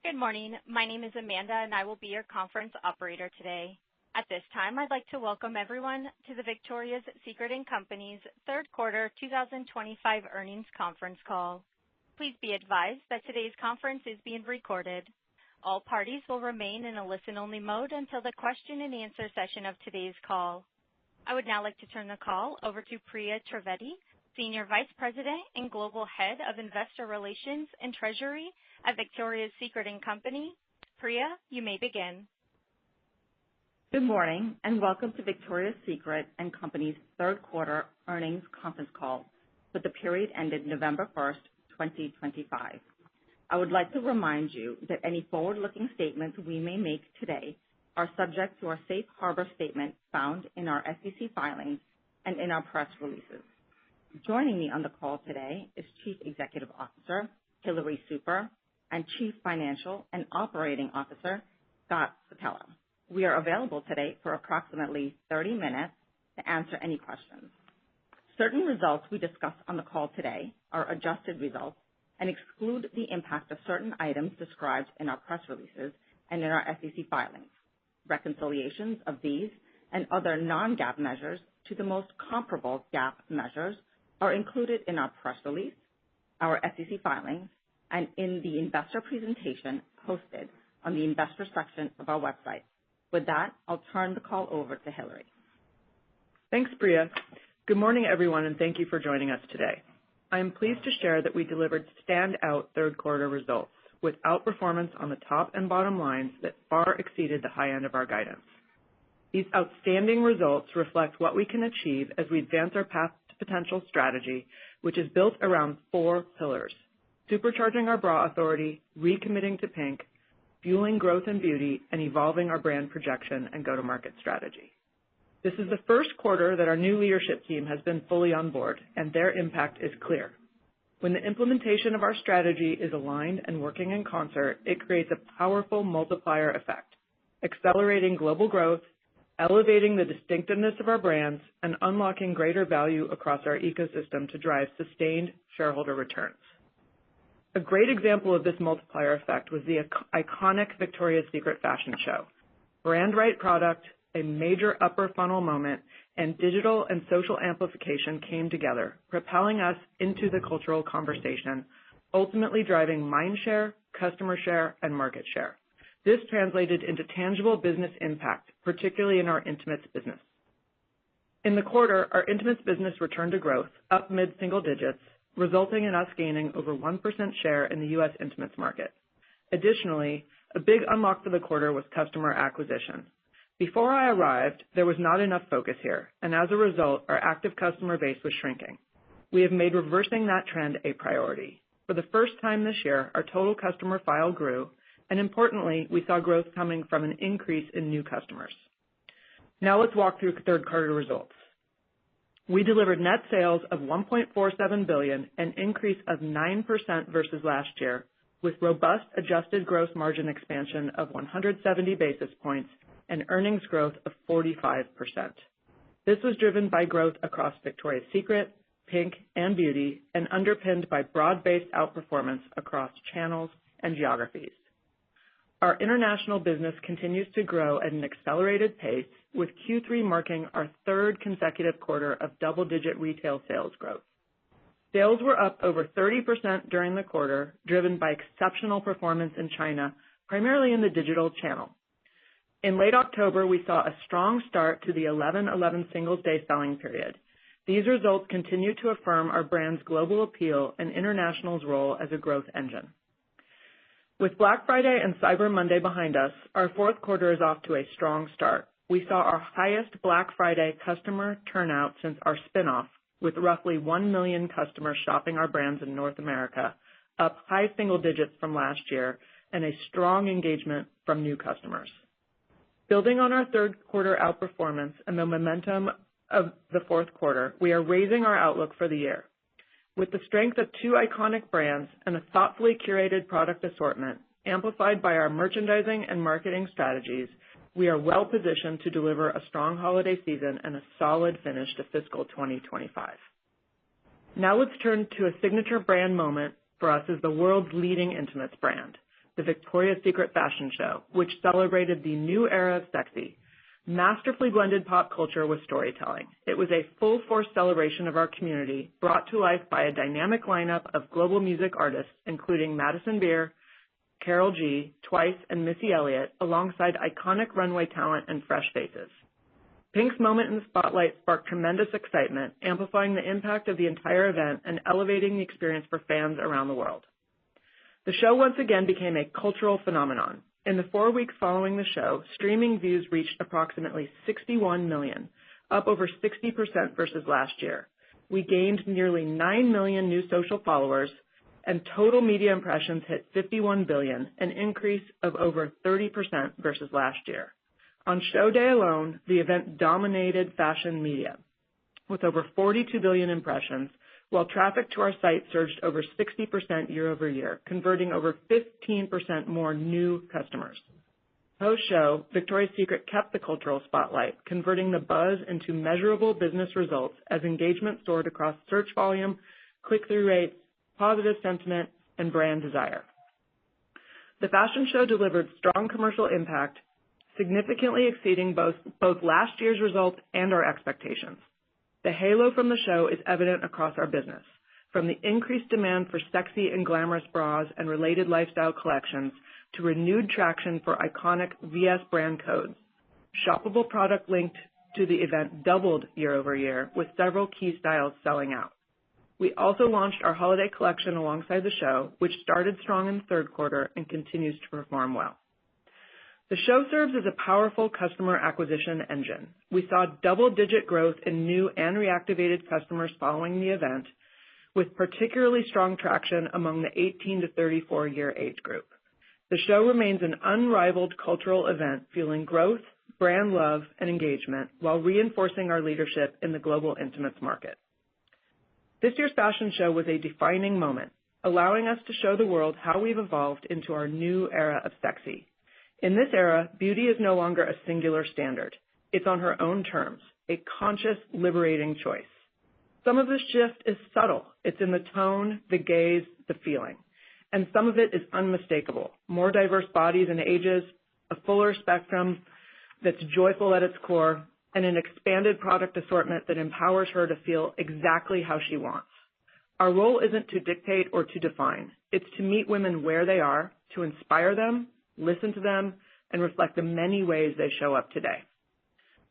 Good morning. My name is Amanda, and I will be your conference operator today. At this time, I'd like to welcome everyone to the Victoria's Secret & Company's third quarter 2025 earnings conference call. Please be advised that today's conference is being recorded. All parties will remain in a listen-only mode until the question-and-answer session of today's call. I would now like to turn the call over to Priya Trivedi, Senior Vice President and Global Head of Investor Relations and Treasury at Victoria's Secret & Company. Priya, you may begin. Good morning and welcome to Victoria's Secret & Company's third quarter earnings conference call for the period ended November 1st, 2025. I would like to remind you that any forward-looking statements we may make today are subject to our safe harbor statement found in our SEC filings and in our press releases. Joining me on the call today is Chief Executive Officer Hillary Super and Chief Financial and Operating Officer Scott Sekella. We are available today for approximately 30 minutes to answer any questions. Certain results we discuss on the call today are adjusted results and exclude the impact of certain items described in our press releases and in our SEC filings. Reconciliations of these and other non-GAAP measures to the most comparable GAAP measures are included in our press release, our SEC filings, and in the investor presentation posted on the investor section of our website. With that, I'll turn the call over to Hillary. Thanks, Priya. Good morning, everyone, and thank you for joining us today. I am pleased to share that we delivered standout third quarter results with outperformance on the top and bottom lines that far exceeded the high end of our guidance. These outstanding results reflect what we can achieve as we advance our path to potential strategy, which is built around 4 pillars: supercharging our bra authority, recommitting to pink, fueling growth in beauty, and evolving our brand projection and go-to-market strategy. This is the first quarter that our new leadership team has been fully on board, and their impact is clear. When the implementation of our strategy is aligned and working in concert, it creates a powerful multiplier effect, accelerating global growth, elevating the distinctiveness of our brands, and unlocking greater value across our ecosystem to drive sustained shareholder returns. A great example of this multiplier effect was the iconic Victoria's Secret fashion show. Brand right product, a major upper funnel moment, and digital and social amplification came together, propelling us into the cultural conversation, ultimately driving mind share, customer share, and market share. This translated into tangible business impact, particularly in our intimates business. In the quarter, our intimates business returned to growth, up mid-single digits, resulting in us gaining over 1% share in the U.S. intimates market. Additionally, a big unlock for the quarter was customer acquisition. Before I arrived, there was not enough focus here, and as a result, our active customer base was shrinking. We have made reversing that trend a priority. For the first time this year, our total customer file grew, and importantly, we saw growth coming from an increase in new customers. Now let's walk through third quarter results. We delivered net sales of $1.47 billion, an increase of 9% versus last year, with robust adjusted gross margin expansion of 170 basis points and earnings growth of 45%. This was driven by growth across Victoria's Secret, PINK, and Beauty, and underpinned by broad-based outperformance across channels and geographies. Our international business continues to grow at an accelerated pace, with Q3 marking our third consecutive quarter of double-digit retail sales growth. Sales were up over 30% during the quarter, driven by exceptional performance in China, primarily in the digital channel. In late October, we saw a strong start to the 11/11 Singles Day selling period. These results continue to affirm our brand's global appeal and international's role as a growth engine. With Black Friday and Cyber Monday behind us, our fourth quarter is off to a strong start. We saw our highest Black Friday customer turnout since our spinoff, with roughly 1 million customers shopping our brands in North America, up high single digits from last year, and a strong engagement from new customers. Building on our third quarter outperformance and the momentum of the fourth quarter, we are raising our outlook for the year. With the strength of 2 iconic brands and a thoughtfully curated product assortment, amplified by our merchandising and marketing strategies, we are well positioned to deliver a strong holiday season and a solid finish to fiscal 2025. Now let's turn to a signature brand moment for us as the world's leading intimates brand. the Victoria's Secret Fashion Show, which celebrated the new era of sexy, masterfully blended pop culture with storytelling. It was a full-force celebration of our community, brought to life by a dynamic lineup of global music artists, including Madison Beer, Karol G, Twice, and Missy Elliott, alongside iconic runway talent and fresh faces. Pink's moment in the spotlight sparked tremendous excitement, amplifying the impact of the entire event and elevating the experience for fans around the world. The show once again became a cultural phenomenon. In the 4 weeks following the show, streaming views reached approximately 61 million, up over 60% versus last year. We gained nearly 9 million new social followers, and total media impressions hit 51 billion, an increase of over 30% versus last year. On show day alone, the event dominated fashion media, with over 42 billion impressions, while traffic to our site surged over 60% year over year, converting over 15% more new customers. Post-show, Victoria's Secret kept the cultural spotlight, converting the buzz into measurable business results as engagement soared across search volume, click-through rates, positive sentiment, and brand desire. The fashion show delivered strong commercial impact, significantly exceeding both last year's results and our expectations. The halo from the show is evident across our business, from the increased demand for sexy and glamorous bras and related lifestyle collections to renewed traction for iconic VS brand codes. Shoppable product linked to the event doubled year over year, with several key styles selling out. We also launched our holiday collection alongside the show, which started strong in the third quarter and continues to perform well. The show serves as a powerful customer acquisition engine. We saw double-digit growth in new and reactivated customers following the event, with particularly strong traction among the 18 to 34-year age group. The show remains an unrivaled cultural event, fueling growth, brand love, and engagement, while reinforcing our leadership in the global intimates market. This year's fashion show was a defining moment, allowing us to show the world how we've evolved into our new era of sexy. In this era, beauty is no longer a singular standard. It's on her own terms, a conscious, liberating choice. Some of this shift is subtle. It's in the tone, the gaze, the feeling. And some of it is unmistakable. More diverse bodies and ages, a fuller spectrum that's joyful at its core, and an expanded product assortment that empowers her to feel exactly how she wants. Our role isn't to dictate or to define. It's to meet women where they are, to inspire them, listen to them, and reflect the many ways they show up today.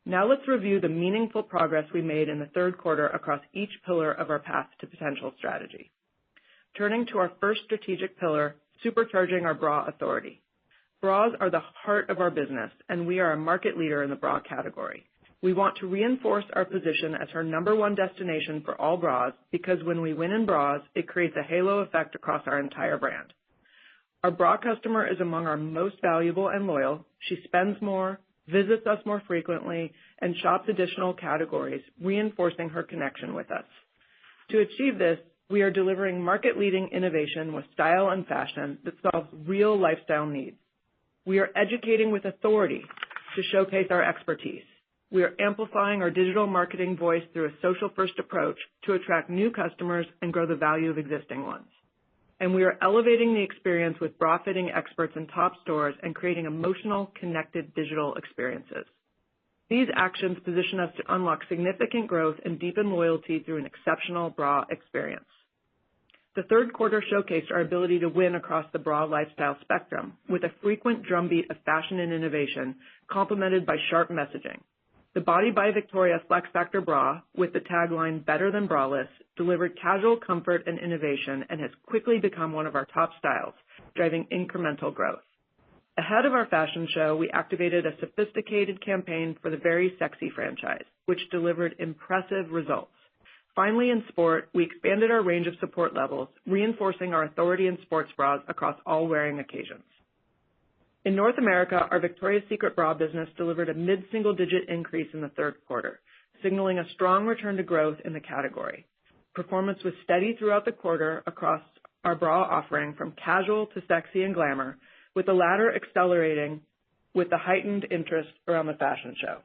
Now let's review the meaningful progress we made in the third quarter across each pillar of our Path to Potential strategy. Turning to our first strategic pillar, supercharging our bra authority. Bras are the heart of our business, and we are a market leader in the bra category. We want to reinforce our position as her number one destination for all bras, because when we win in bras, it creates a halo effect across our entire brand. Our bra customer is among our most valuable and loyal. She spends more, visits us more frequently, and shops additional categories, reinforcing her connection with us. To achieve this, we are delivering market-leading innovation with style and fashion that solves real lifestyle needs. We are educating with authority to showcase our expertise. We are amplifying our digital marketing voice through a social-first approach to attract new customers and grow the value of existing ones. And we are elevating the experience with bra-fitting experts in top stores and creating emotional, connected digital experiences. These actions position us to unlock significant growth and deepen loyalty through an exceptional bra experience. The third quarter showcased our ability to win across the bra lifestyle spectrum with a frequent drumbeat of fashion and innovation complemented by sharp messaging. The Body by Victoria Flex Factor bra, with the tagline "Better Than Braless," delivered casual comfort and innovation and has quickly become one of our top styles, driving incremental growth. Ahead of our fashion show, we activated a sophisticated campaign for the Very Sexy franchise, which delivered impressive results. Finally, in sport, we expanded our range of support levels, reinforcing our authority in sports bras across all wearing occasions. In North America, our Victoria's Secret bra business delivered a mid-single-digit increase in the third quarter, signaling a strong return to growth in the category. Performance was steady throughout the quarter across our bra offering, from casual to sexy and glamour, with the latter accelerating with the heightened interest around the fashion show.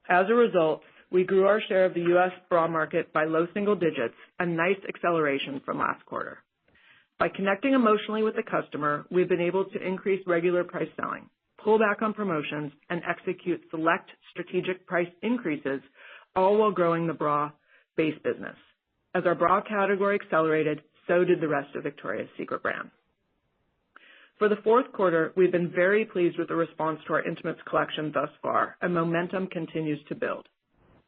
As a result, we grew our share of the U.S. bra market by low single digits, a nice acceleration from last quarter. By connecting emotionally with the customer, we've been able to increase regular price selling, pull back on promotions, and execute select strategic price increases, all while growing the bra base business. As our bra category accelerated, so did the rest of Victoria's Secret brand. For the fourth quarter, we've been very pleased with the response to our intimates collection thus far, and momentum continues to build.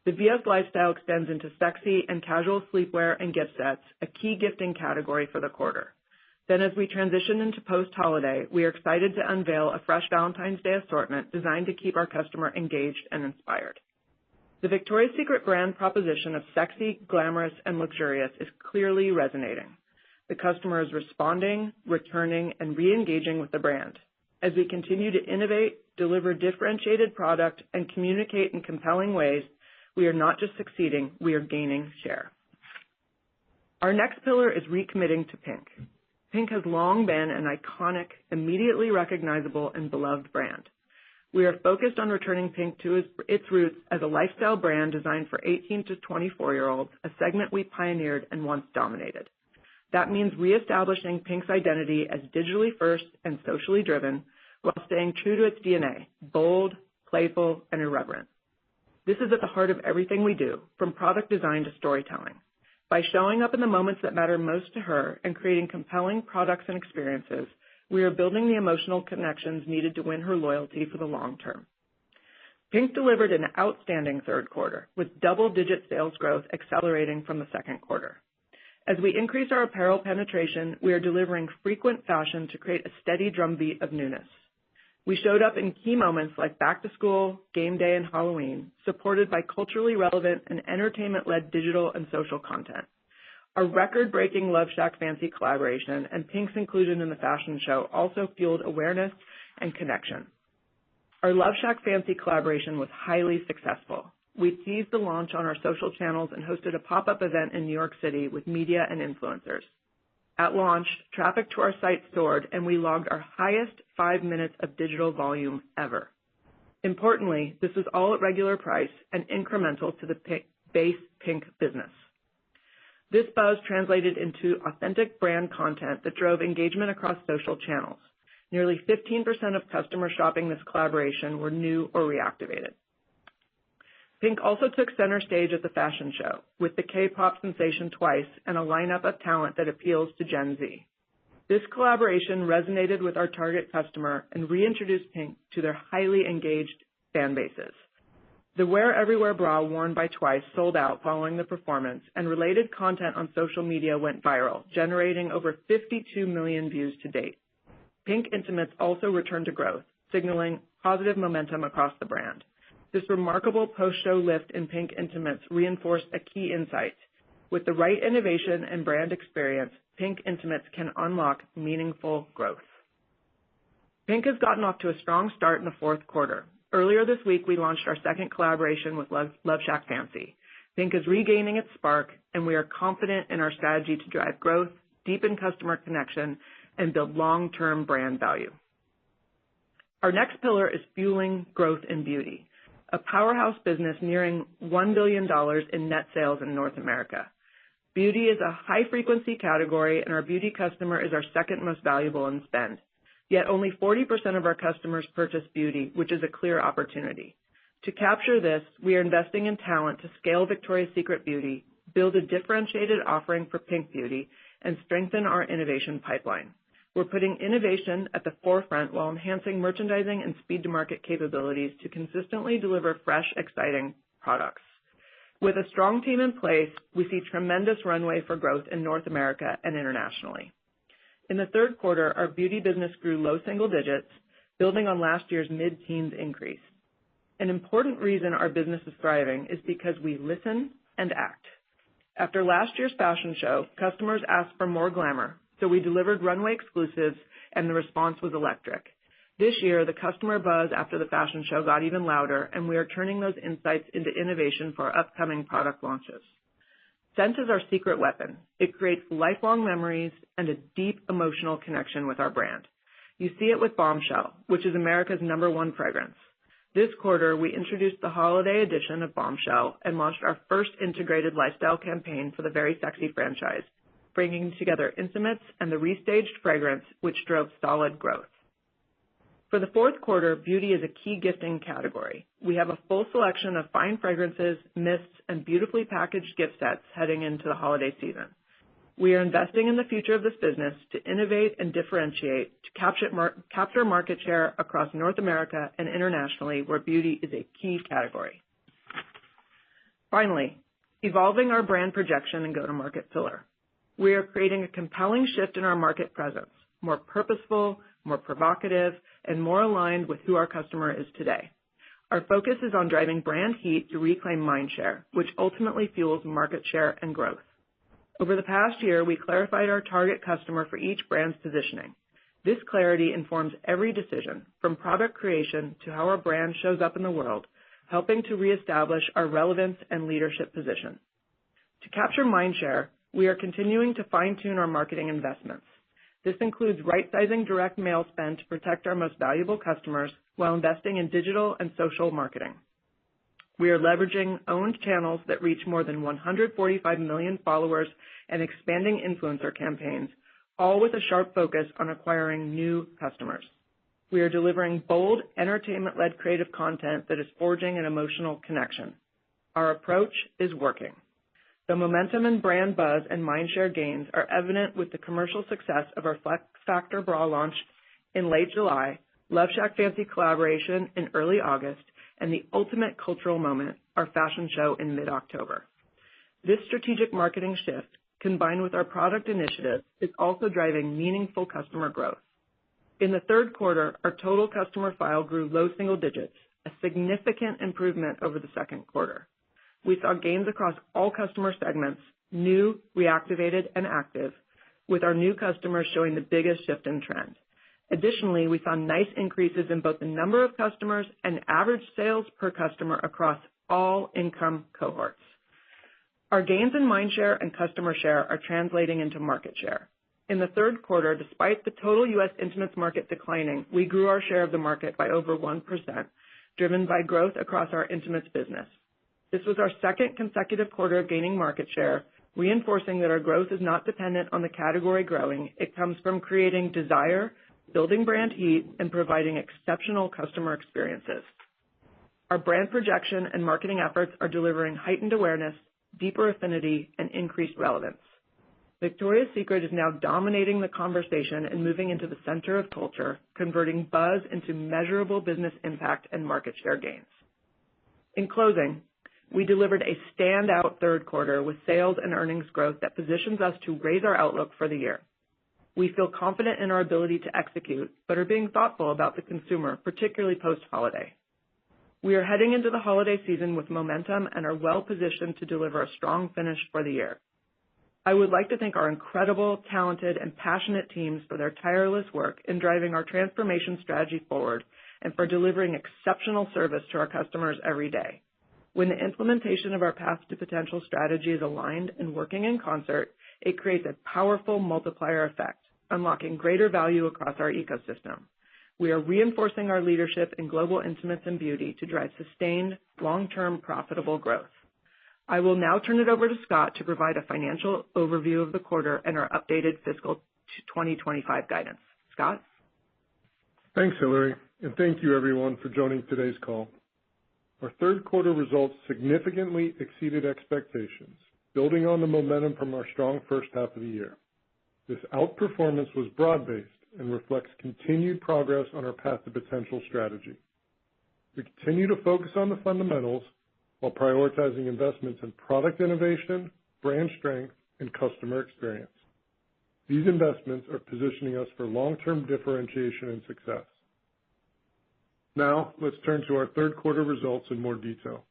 The VS lifestyle extends into sexy and casual sleepwear and gift sets, a key gifting category for the quarter. Then as we transition into post-holiday, we are excited to unveil a fresh Valentine's Day assortment designed to keep our customer engaged and inspired. The Victoria's Secret brand proposition of sexy, glamorous, and luxurious is clearly resonating. The customer is responding, returning, and re-engaging with the brand. As we continue to innovate, deliver differentiated product, and communicate in compelling ways, we are not just succeeding, we are gaining share. Our next pillar is recommitting to PINK. PINK has long been an iconic, immediately recognizable, and beloved brand. We are focused on returning PINK to its roots as a lifestyle brand designed for 18 to 24-year-olds, a segment we pioneered and once dominated. That means reestablishing PINK's identity as digitally first and socially driven while staying true to its DNA, bold, playful, and irreverent. This is at the heart of everything we do, from product design to storytelling. By showing up in the moments that matter most to her and creating compelling products and experiences, we are building the emotional connections needed to win her loyalty for the long term. PINK delivered an outstanding third quarter, with double-digit sales growth accelerating from the second quarter. As we increase our apparel penetration, we are delivering frequent fashion to create a steady drumbeat of newness. We showed up in key moments like back to school, game day, and Halloween, supported by culturally relevant and entertainment-led digital and social content. Our record-breaking Love Shack Fancy collaboration and PINK's inclusion in the fashion show also fueled awareness and connection. Our Love Shack Fancy collaboration was highly successful. We teased the launch on our social channels and hosted a pop-up event in New York City with media and influencers. At launch, traffic to our site soared, and we logged our highest 5 minutes of digital volume ever. Importantly, this was all at regular price and incremental to the base PINK business. This buzz translated into authentic brand content that drove engagement across social channels. Nearly 15% of customers shopping this collaboration were new or reactivated. PINK also took center stage at the fashion show with the K-pop sensation Twice and a lineup of talent that appeals to Gen Z. This collaboration resonated with our target customer and reintroduced PINK to their highly engaged fan bases. The Wear Everywhere bra worn by Twice sold out following the performance, and related content on social media went viral, generating over 52 million views to date. PINK Intimates also returned to growth, signaling positive momentum across the brand. This remarkable post-show lift in PINK Intimates reinforced a key insight. With the right innovation and brand experience, PINK Intimates can unlock meaningful growth. PINK has gotten off to a strong start in the fourth quarter. Earlier this week, we launched our second collaboration with Love Shack Fancy. PINK is regaining its spark, and we are confident in our strategy to drive growth, deepen customer connection, and build long-term brand value. Our next pillar is fueling growth in beauty, a powerhouse business nearing $1 billion in net sales in North America. Beauty is a high-frequency category, and our beauty customer is our second most valuable in spend. Yet only 40% of our customers purchase beauty, which is a clear opportunity. To capture this, we are investing in talent to scale Victoria's Secret Beauty, build a differentiated offering for PINK Beauty, and strengthen our innovation pipeline. We're putting innovation at the forefront while enhancing merchandising and speed-to-market capabilities to consistently deliver fresh, exciting products. With a strong team in place, we see tremendous runway for growth in North America and internationally. In the third quarter, our beauty business grew low single digits, building on last year's mid-teens increase. An important reason our business is thriving is because we listen and act. After last year's fashion show, customers asked for more glamour, so we delivered runway exclusives, and the response was electric. This year, the customer buzz after the fashion show got even louder, and we are turning those insights into innovation for our upcoming product launches. Scent is our secret weapon. It creates lifelong memories and a deep emotional connection with our brand. You see it with Bombshell, which is America's #1 fragrance. This quarter, we introduced the holiday edition of Bombshell and launched our first integrated lifestyle campaign for the Very Sexy franchise, bringing together intimates and the restaged fragrance, which drove solid growth. For the fourth quarter, beauty is a key gifting category. We have a full selection of fine fragrances, mists, and beautifully packaged gift sets heading into the holiday season. We are investing in the future of this business to innovate and differentiate to capture market share across North America and internationally, where beauty is a key category. Finally, evolving our brand projection and go-to-market pillar. We are creating a compelling shift in our market presence, more purposeful, more provocative, and more aligned with who our customer is today. Our focus is on driving brand heat to reclaim mind share, which ultimately fuels market share and growth. Over the past year, we clarified our target customer for each brand's positioning. This clarity informs every decision, from product creation to how our brand shows up in the world, helping to reestablish our relevance and leadership position. To capture mind share, we are continuing to fine-tune our marketing investments. This includes right-sizing direct mail spend to protect our most valuable customers while investing in digital and social marketing. We are leveraging owned channels that reach more than 145 million followers and expanding influencer campaigns, all with a sharp focus on acquiring new customers. We are delivering bold, entertainment-led creative content that is forging an emotional connection. Our approach is working. The momentum in brand buzz and mindshare gains are evident with the commercial success of our Flex Factor bra launch in late July, Love Shack Fancy collaboration in early August, and the ultimate cultural moment, our fashion show in mid-October. This strategic marketing shift, combined with our product initiative, is also driving meaningful customer growth. In the third quarter, our total customer file grew low single digits, a significant improvement over the second quarter. We saw gains across all customer segments, new, reactivated, and active, with our new customers showing the biggest shift in trend. Additionally, we saw nice increases in both the number of customers and average sales per customer across all income cohorts. Our gains in mindshare and customer share are translating into market share. In the third quarter, despite the total U.S. intimates market declining, we grew our share of the market by over 1%, driven by growth across our intimates business. This was our second consecutive quarter of gaining market share, reinforcing that our growth is not dependent on the category growing. It comes from creating desire, building brand heat, and providing exceptional customer experiences. Our brand projection and marketing efforts are delivering heightened awareness, deeper affinity, and increased relevance. Victoria's Secret is now dominating the conversation and moving into the center of culture, converting buzz into measurable business impact and market share gains. In closing, we delivered a standout third quarter with sales and earnings growth that positions us to raise our outlook for the year. We feel confident in our ability to execute, but are being thoughtful about the consumer, particularly post-holiday. We are heading into the holiday season with momentum and are well positioned to deliver a strong finish for the year. I would like to thank our incredible, talented, and passionate teams for their tireless work in driving our transformation strategy forward and for delivering exceptional service to our customers every day. When the implementation of our Path to Potential strategy is aligned and working in concert, it creates a powerful multiplier effect, unlocking greater value across our ecosystem. We are reinforcing our leadership in global intimates and beauty to drive sustained, long-term, profitable growth. I will now turn it over to Scott to provide a financial overview of the quarter and our updated fiscal 2025 guidance. Scott? Thanks, Hillary, and thank you, everyone, for joining today's call. Our third quarter results significantly exceeded expectations, building on the momentum from our strong first half of the year. This outperformance was broad-based and reflects continued progress on our Path to Potential strategy. We continue to focus on the fundamentals while prioritizing investments in product innovation, brand strength, and customer experience. These investments are positioning us for long-term differentiation and success. Now, let's turn to our third quarter results in more detail.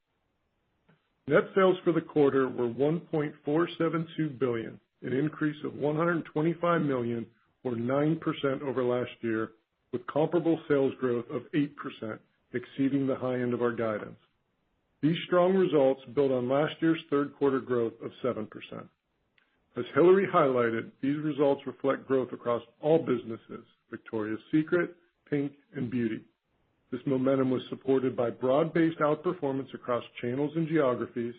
Net sales for the quarter were $1.472 billion, an increase of $125 million or 9% over last year, with comparable sales growth of 8%, exceeding the high end of our guidance. These strong results build on last year's third quarter growth of 7%. As Hillary highlighted, these results reflect growth across all businesses, Victoria's Secret, PINK, and Beauty. This momentum was supported by broad-based outperformance across channels and geographies,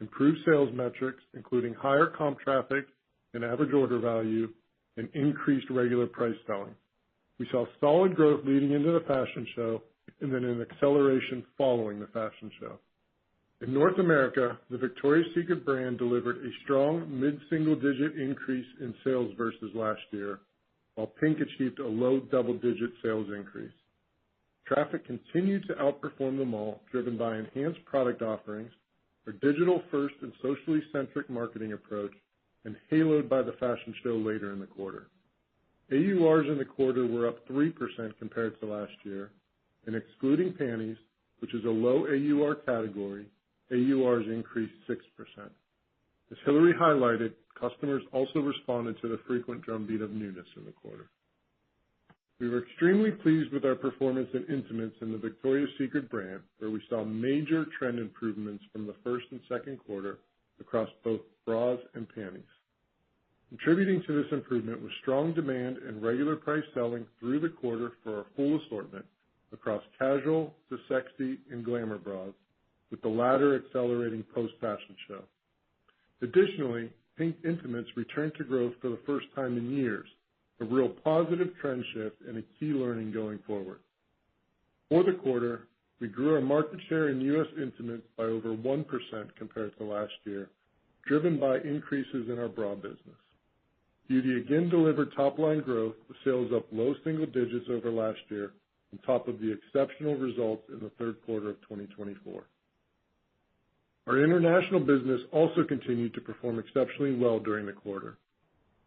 improved sales metrics, including higher comp traffic in average order value, and increased regular price selling. We saw solid growth leading into the fashion show and then an acceleration following the fashion show. In North America, the Victoria's Secret brand delivered a strong mid-single-digit increase in sales versus last year, while PINK achieved a low double-digit sales increase. Traffic continued to outperform the mall, driven by enhanced product offerings, our digital-first and socially centric marketing approach, and haloed by the fashion show later in the quarter. AURs in the quarter were up 3% compared to last year, and excluding panties, which is a low AUR category, AURs increased 6%. As Hillary highlighted, customers also responded to the frequent drumbeat of newness in the quarter. We were extremely pleased with our performance in intimates in the Victoria's Secret brand, where we saw major trend improvements from the first and second quarter across both bras and panties. Contributing to this improvement was strong demand and regular price selling through the quarter for our full assortment across casual to sexy and glamour bras, with the latter accelerating post-fashion show. Additionally, PINK Intimates returned to growth for the first time in years, a real positive trend shift and a key learning going forward. For the quarter, we grew our market share in U.S. intimates by over 1% compared to last year, driven by increases in our bra business. Beauty again delivered top-line growth, with sales up low single digits over last year, on top of the exceptional results in the third quarter of 2024. Our international business also continued to perform exceptionally well during the quarter.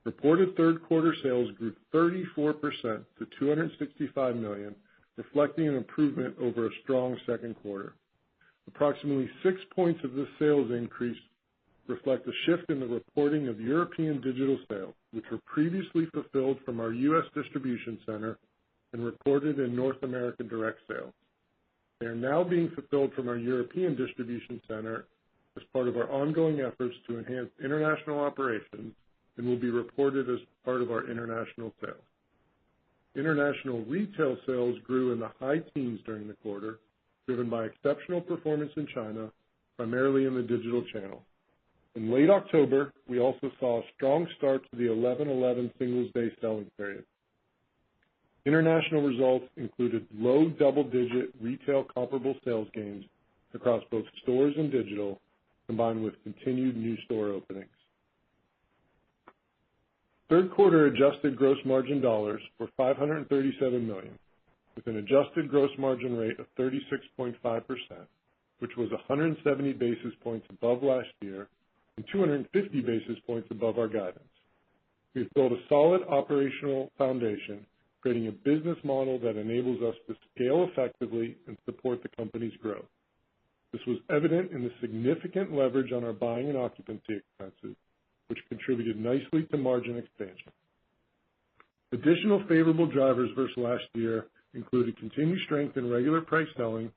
Reported third quarter sales grew 34% to $265 million, reflecting an improvement over a strong second quarter. Approximately 6 points of this sales increase reflect a shift in the reporting of European digital sales, which were previously fulfilled from our U.S. distribution center and recorded in North American direct sales. They are now being fulfilled from our European distribution center as part of our ongoing efforts to enhance international operations and will be reported as part of our international sales. International retail sales grew in the high teens during the quarter, driven by exceptional performance in China, primarily in the digital channel. In late October, we also saw a strong start to the 11/11 Singles Day selling period. International results included low double-digit retail comparable sales gains across both stores and digital, combined with continued new store openings. Third quarter adjusted gross margin dollars were $537 million, with an adjusted gross margin rate of 36.5%, which was 170 basis points above last year and 250 basis points above our guidance. We've built a solid operational foundation, creating a business model that enables us to scale effectively and support the company's growth. This was evident in the significant leverage on our buying and occupancy expenses, which contributed nicely to margin expansion. Additional favorable drivers versus last year included continued strength in regular price selling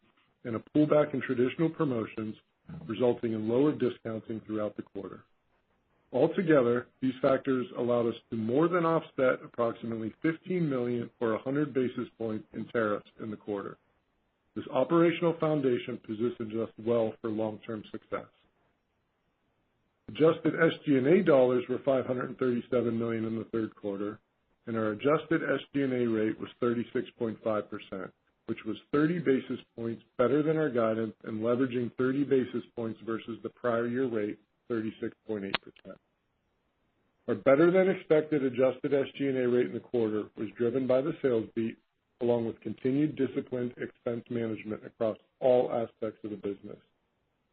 and a pullback in traditional promotions, resulting in lower discounting throughout the quarter. Altogether, these factors allowed us to more than offset approximately $15 million or 100 basis points in tariffs in the quarter. This operational foundation positions us well for long-term success. Adjusted SG&A dollars were $537 million in the third quarter, and our adjusted SG&A rate was 36.5%, which was 30 basis points better than our guidance and leveraging 30 basis points versus the prior year rate, 36.8%. Our better-than-expected adjusted SG&A rate in the quarter was driven by the sales beat, along with continued disciplined expense management across all aspects of the business.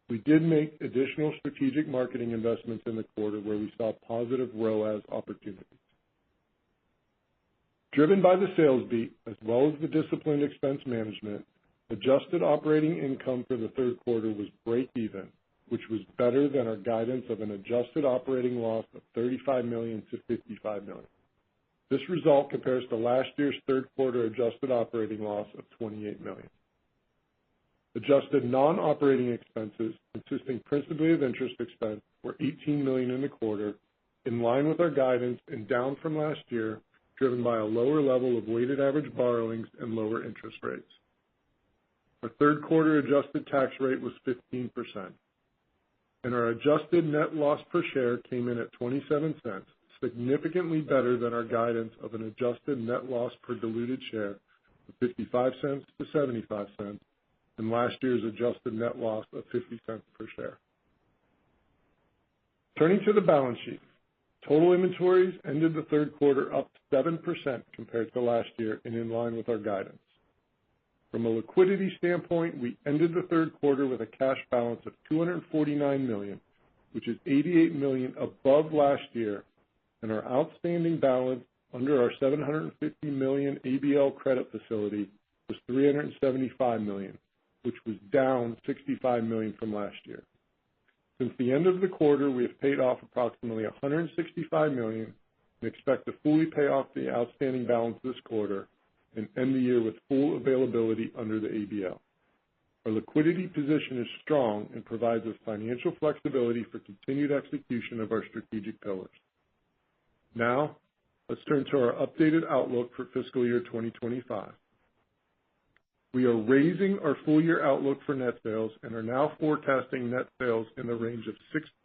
We did make additional strategic marketing investments in the quarter where we saw positive ROAS opportunities. Driven by the sales beat, as well as the disciplined expense management, adjusted operating income for the third quarter was break-even, which was better than our guidance of an adjusted operating loss of $35 million to $55 million. This result compares to last year's third quarter adjusted operating loss of $28 million. Adjusted non-operating expenses, consisting principally of interest expense, were $18 million in the quarter, in line with our guidance and down from last year, driven by a lower level of weighted average borrowings and lower interest rates. Our third quarter adjusted tax rate was 15%, and our adjusted net loss per share came in at 27 cents, significantly better than our guidance of an adjusted net loss per diluted share of 55 cents to 75 cents and last year's adjusted net loss of 50 cents per share. Turning to the balance sheet, total inventories ended the third quarter up 7% compared to last year and in line with our guidance. From a liquidity standpoint, we ended the third quarter with a cash balance of $249 million, which is $88 million above last year, and our outstanding balance under our $750 million ABL credit facility was $375 million, which was down $65 million from last year. Since the end of the quarter, we have paid off approximately $165 million and expect to fully pay off the outstanding balance this quarter and end the year with full availability under the ABL. Our liquidity position is strong and provides us financial flexibility for continued execution of our strategic pillars. Now, let's turn to our updated outlook for fiscal year 2025. We are raising our full-year outlook for net sales and are now forecasting net sales in the range of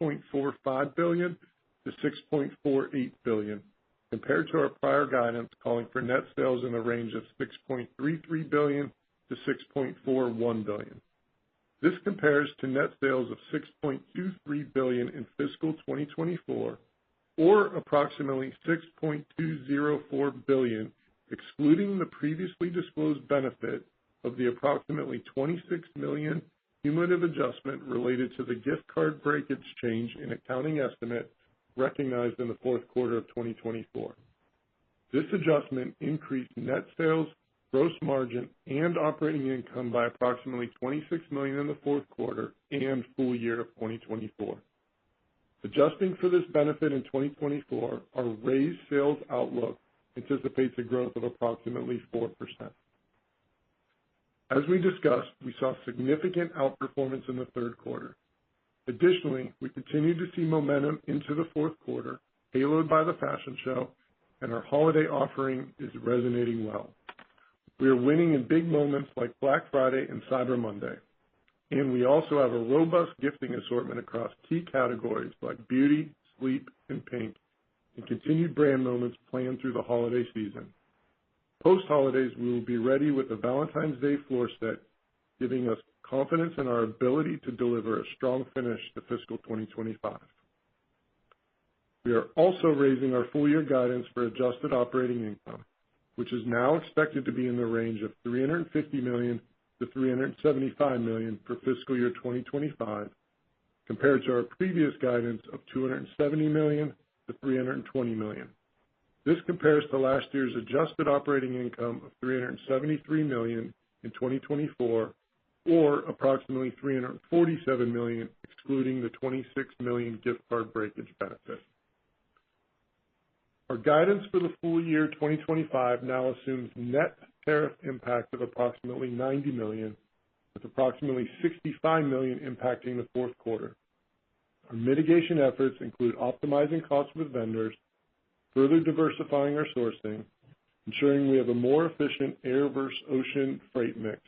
$6.45 billion to $6.48 billion, compared to our prior guidance calling for net sales in the range of $6.33 billion to $6.41 billion. This compares to net sales of $6.23 billion in fiscal 2024, or approximately $6.204 billion, excluding the previously disclosed benefit of the approximately $26 million cumulative adjustment related to the gift card breakage change in accounting estimate recognized in the fourth quarter of 2024. This adjustment increased net sales, gross margin, and operating income by approximately $26 million in the fourth quarter and full year of 2024. Adjusting for this benefit in 2024, our raised sales outlook anticipates a growth of approximately 4%. As we discussed, we saw significant outperformance in the third quarter. Additionally, we continue to see momentum into the fourth quarter, haloed by the fashion show, and our holiday offering is resonating well. We are winning in big moments like Black Friday and Cyber Monday, and we also have a robust gifting assortment across key categories like beauty, sleep, and pink, and continued brand moments planned through the holiday season. Post-holidays, we will be ready with a Valentine's Day floor set, giving us confidence in our ability to deliver a strong finish to fiscal 2025. We are also raising our full-year guidance for adjusted operating income, which is now expected to be in the range of $350 million to $375 million for fiscal year 2025, compared to our previous guidance of $270 million to $320 million. This compares to last year's adjusted operating income of $373 million in 2024, or approximately $347 million, excluding the $26 million gift card breakage benefit. Our guidance for the full year 2025 now assumes net tariff impact of approximately $90 million, with approximately $65 million impacting the fourth quarter. Our mitigation efforts include optimizing costs with vendors, further diversifying our sourcing, ensuring we have a more efficient air versus ocean freight mix,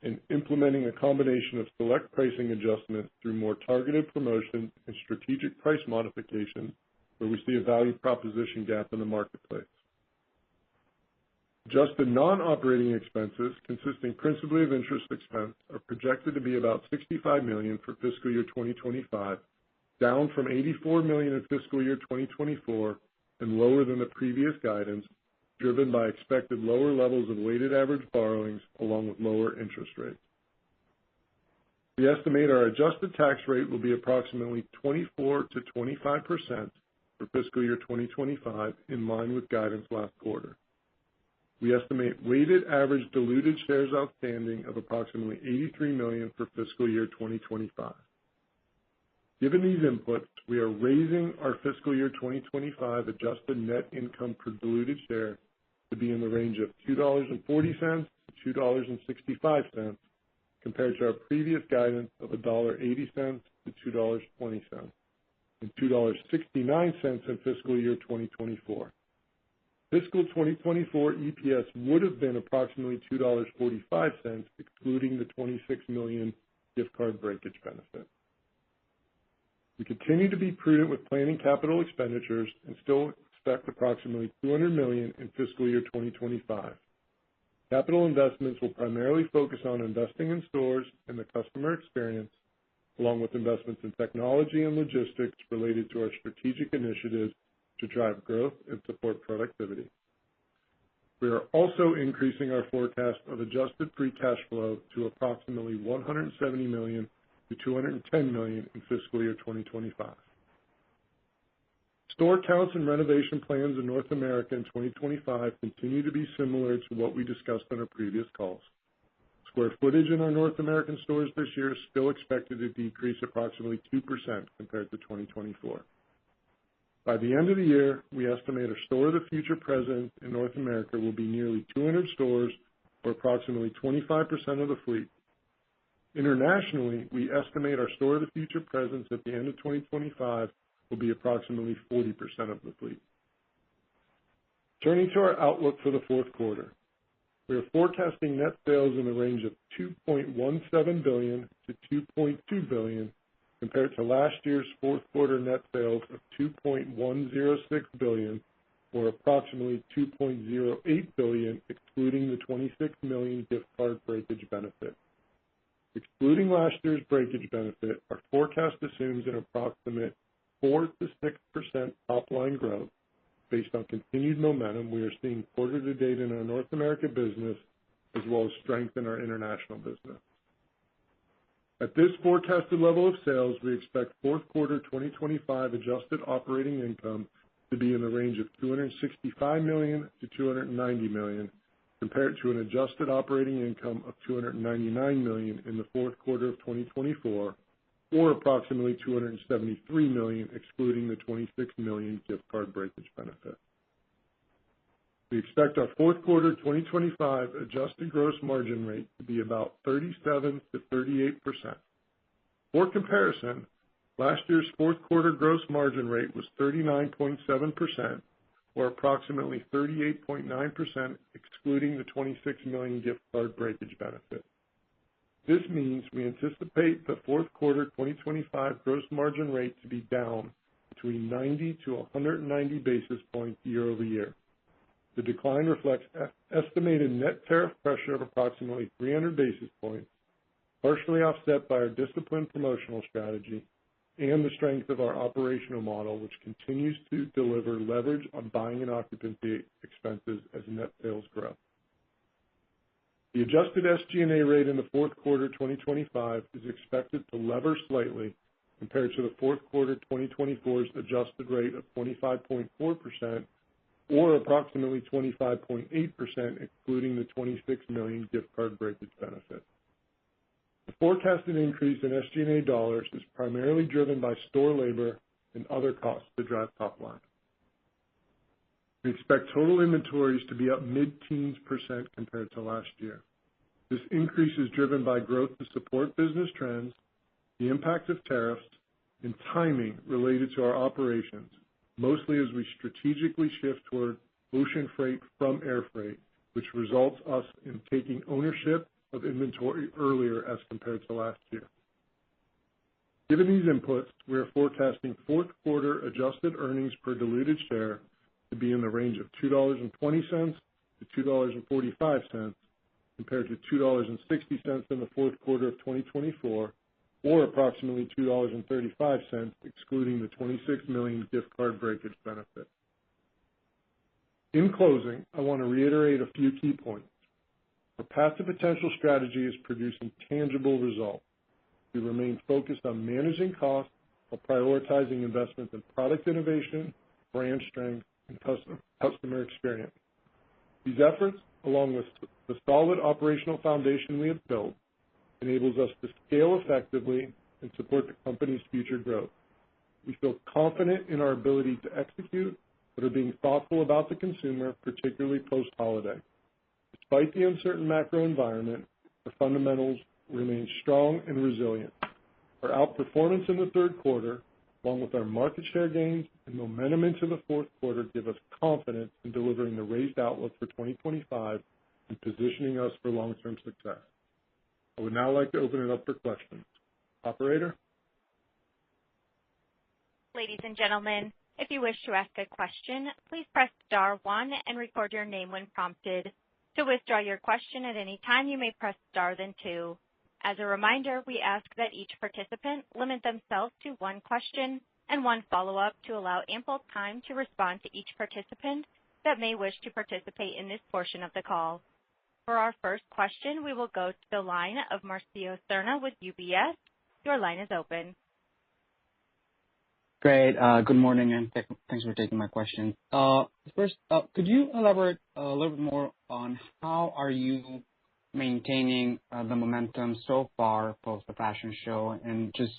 and implementing a combination of select pricing adjustments through more targeted promotions and strategic price modifications where we see a value proposition gap in the marketplace. Adjusted non-operating expenses, consisting principally of interest expense, are projected to be about $65 million for fiscal year 2025, down from $84 million in fiscal year 2024 and lower than the previous guidance, driven by expected lower levels of weighted average borrowings along with lower interest rates. We estimate our adjusted tax rate will be approximately 24% to 25% for fiscal year 2025, in line with guidance last quarter. We estimate weighted average diluted shares outstanding of approximately 83 million for fiscal year 2025. Given these inputs, we are raising our fiscal year 2025 adjusted net income per diluted share to be in the range of $2.40 to $2.65, compared to our previous guidance of $1.80 to $2.20, and $2.69 in fiscal year 2024. Fiscal 2024 EPS would have been approximately $2.45, excluding the $26 million gift card breakage benefit. We continue to be prudent with planning capital expenditures and still expect approximately $200 million in fiscal year 2025. Capital investments will primarily focus on investing in stores and the customer experience, along with investments in technology and logistics related to our strategic initiatives to drive growth and support productivity. We are also increasing our forecast of adjusted free cash flow to approximately $170 million to $210 million in fiscal year 2025. Store counts and renovation plans in North America in 2025 continue to be similar to what we discussed on our previous calls. Square footage in our North American stores this year is still expected to decrease approximately 2% compared to 2024. By the end of the year, we estimate our Store of the Future presence in North America will be nearly 200 stores, or approximately 25% of the fleet. Internationally, we estimate our Store of the Future presence at the end of 2025 will be approximately 40% of the fleet. Turning to our outlook for the fourth quarter, we are forecasting net sales in the range of $2.17 billion to $2.2 billion, compared to last year's fourth quarter net sales of $2.106 billion, or approximately $2.08 billion, excluding the $26 million gift card breakage benefit. Excluding last year's breakage benefit, our forecast assumes an approximate 4 to 6% top-line growth based on continued momentum we are seeing quarter to date in our North America business, as well as strength in our international business. At this forecasted level of sales, we expect fourth quarter 2025 adjusted operating income to be in the range of $265 million to $290 million, compared to an adjusted operating income of $299 million in the fourth quarter of 2024, or approximately $273 million, excluding the $26 million gift card breakage benefit. We expect our fourth quarter 2025 adjusted gross margin rate to be about 37 to 38%. For comparison, last year's fourth quarter gross margin rate was 39.7%, or approximately 38.9%, excluding the $26 million gift card breakage benefit. This means we anticipate the fourth quarter 2025 gross margin rate to be down between 90 to 190 basis points year over year. The decline reflects estimated net tariff pressure of approximately 300 basis points, partially offset by our disciplined promotional strategy and the strength of our operational model, which continues to deliver leverage on buying and occupancy expenses as net sales grow. The adjusted SG&A rate in the fourth quarter 2025 is expected to lever slightly compared to the fourth quarter 2024's adjusted rate of 25.4%, or approximately 25.8%, excluding the $26 million gift card breakage benefit. The forecasted increase in SG&A dollars is primarily driven by store labor and other costs to drive top line. We expect total inventories to be up mid-teens % compared to last year. This increase is driven by growth to support business trends, the impact of tariffs, and timing related to our operations, mostly as we strategically shift toward ocean freight from air freight, which results us in taking ownership of inventory earlier as compared to last year. Given these inputs, we are forecasting fourth quarter adjusted earnings per diluted share to be in the range of $2.20 to $2.45, compared to $2.60 in the fourth quarter of 2024, or approximately $2.35, excluding the $26 million gift card breakage benefit. In closing, I want to reiterate a few key points. Our Path to Potential strategy is producing tangible results. We remain focused on managing costs while prioritizing investments in product innovation, brand strength, and customer experience. These efforts, along with the solid operational foundation we have built, enables us to scale effectively and support the company's future growth. We feel confident in our ability to execute, but are being thoughtful about the consumer, particularly post-holiday. Despite the uncertain macro environment, the fundamentals remain strong and resilient. Our outperformance in the third quarter, along with our market share gains and momentum into the fourth quarter, give us confidence in delivering the raised outlook for 2025 and positioning us for long-term success. I would now like to open it up for questions. Operator? Ladies and gentlemen, if you wish to ask a question, please press star one and record your name when prompted. To withdraw your question at any time, you may press star then two. As a reminder, we ask that each participant limit themselves to one question and one follow-up to allow ample time to respond to each participant that may wish to participate in this portion of the call. For our first question, we will go to the line of Marcio Serna with UBS. Your line is open. Great. Good morning, and thanks for taking my question. First, could you elaborate a little bit more on how are you maintaining the momentum so far post the fashion show, and just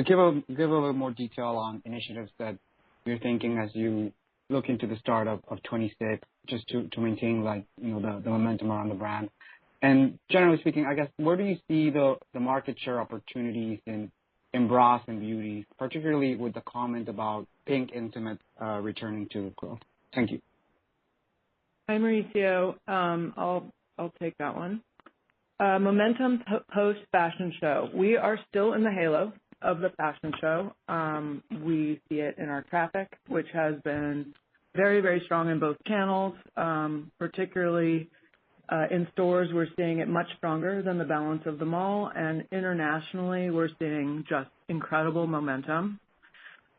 give a little more detail on initiatives that you're thinking as you look into the start of 26, just to maintain the momentum around the brand. And generally speaking, I guess, where do you see the market share opportunities in bras and beauty, particularly with the comment about PINK Intimate returning to growth? Thank you. Hi, Mauricio. I'll take that one. Momentum post fashion show. We are still in the halo of the fashion show. We see it in our traffic, which has been very, very strong in both channels, particularly in stores. We're seeing it much stronger than the balance of the mall, and internationally, we're seeing just incredible momentum.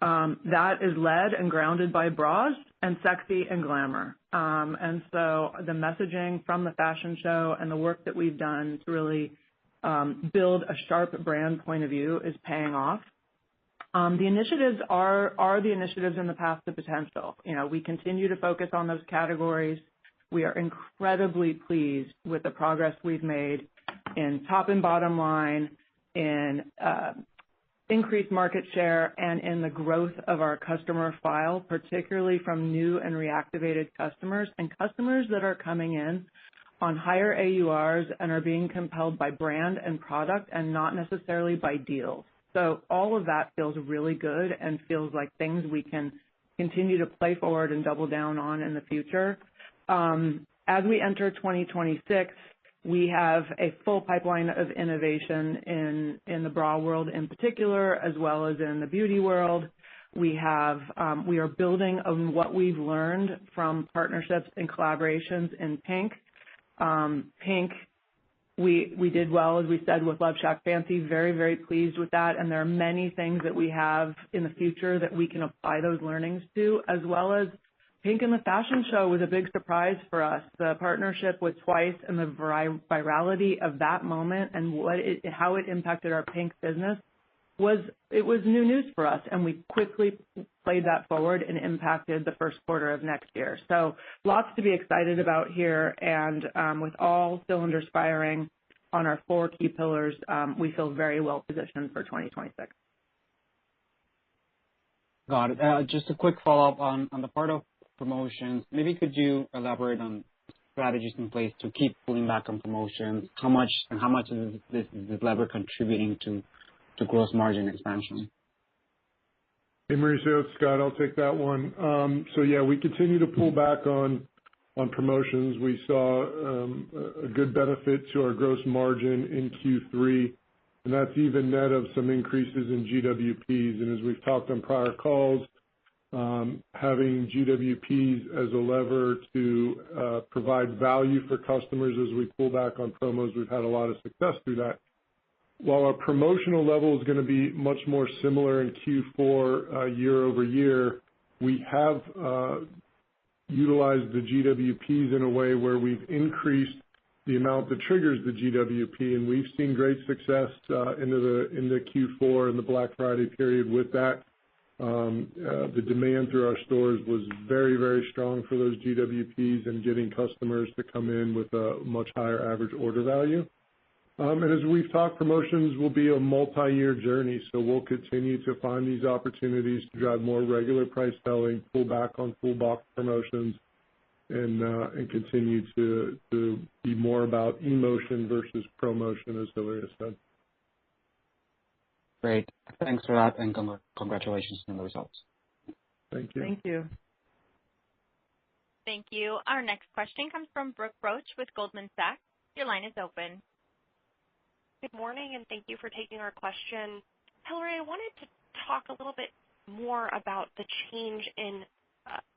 That is led and grounded by bras and sexy and glamour. And so the messaging from the fashion show and the work that we've done to really build a sharp brand point of view is paying off. The initiatives are the initiatives in the path to potential. We continue to focus on those categories. We are incredibly pleased with the progress we've made in top and bottom line, in increased market share, and in the growth of our customer file, particularly from new and reactivated customers and customers that are coming in on higher AURs and are being compelled by brand and product and not necessarily by deals. So all of that feels really good and feels like things we can continue to play forward and double down on in the future. As we enter 2026, we have a full pipeline of innovation in the bra world in particular, as well as in the beauty world. We are building on what we've learned from partnerships and collaborations in PINK. PINK, we did well, as we said, with Love Shack Fancy. Very, very pleased with that. And there are many things that we have in the future that we can apply those learnings to, as well as PINK in the fashion show was a big surprise for us. The partnership with Twice and the virality of that moment and how it impacted our PINK business was new news for us, and we quickly played that forward and impacted the first quarter of next year. So lots to be excited about here, and with all cylinders firing on our 4 key pillars, we feel very well positioned for 2026. Got it. Just a quick follow-up on the part of promotions. Maybe could you elaborate on strategies in place to keep pulling back on promotions? How much is this lever contributing to gross margin expansion? Hey, Mauricio, it's Scott. I'll take that one. So yeah, we continue to pull back on promotions. We saw a good benefit to our gross margin in Q3, and that's even net of some increases in GWPs. And as we've talked on prior calls, having GWPs as a lever to provide value for customers as we pull back on promos, we've had a lot of success through that. While our promotional level is going to be much more similar in Q4 year over year, we have utilized the GWPs in a way where we've increased the amount that triggers the GWP, and we've seen great success into Q4 and the Black Friday period with that. The demand through our stores was very, very strong for those GWPs and getting customers to come in with a much higher average order value. And as we've talked, promotions will be a multi-year journey, so we'll continue to find these opportunities to drive more regular price selling, pull back on full box promotions, and continue to be more about emotion versus promotion, as Hilaria said. Great. Thanks for that, and congratulations on the results. Thank you. Thank you. Thank you. Our next question comes from Brooke Roach with Goldman Sachs. Your line is open. Good morning, and thank you for taking our question. Hilaria, I wanted to talk a little bit more about the change in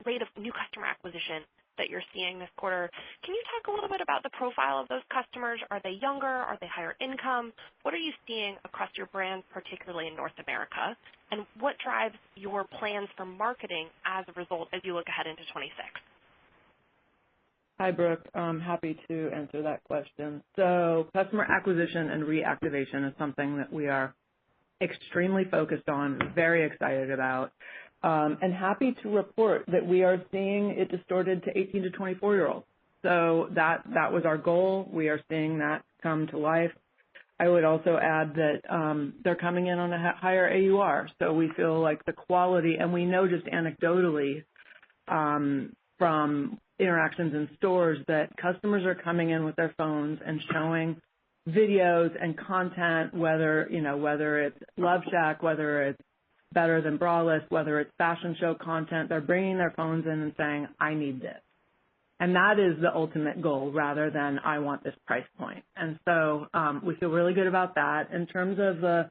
rate of new customer acquisition that you're seeing this quarter. Can you talk a little bit about the profile of those customers? Are they younger? Are they higher income? What are you seeing across your brands, particularly in North America? And what drives your plans for marketing as a result as you look ahead into 26? Hi, Brooke. I'm happy to answer that question. So customer acquisition and reactivation is something that we are extremely focused on, very excited about, and happy to report that we are seeing it distorted to 18 to 24-year-olds. So that was our goal. We are seeing that come to life. I would also add that they're coming in on a higher AUR, so we feel like the quality, and we know just anecdotally from interactions in stores that customers are coming in with their phones and showing videos and content, whether it's Love Shack, whether it's Better Than Braless, whether it's fashion show content, they're bringing their phones in and saying, I need this. And that is the ultimate goal rather than I want this price point. And so we feel really good about that. In terms of the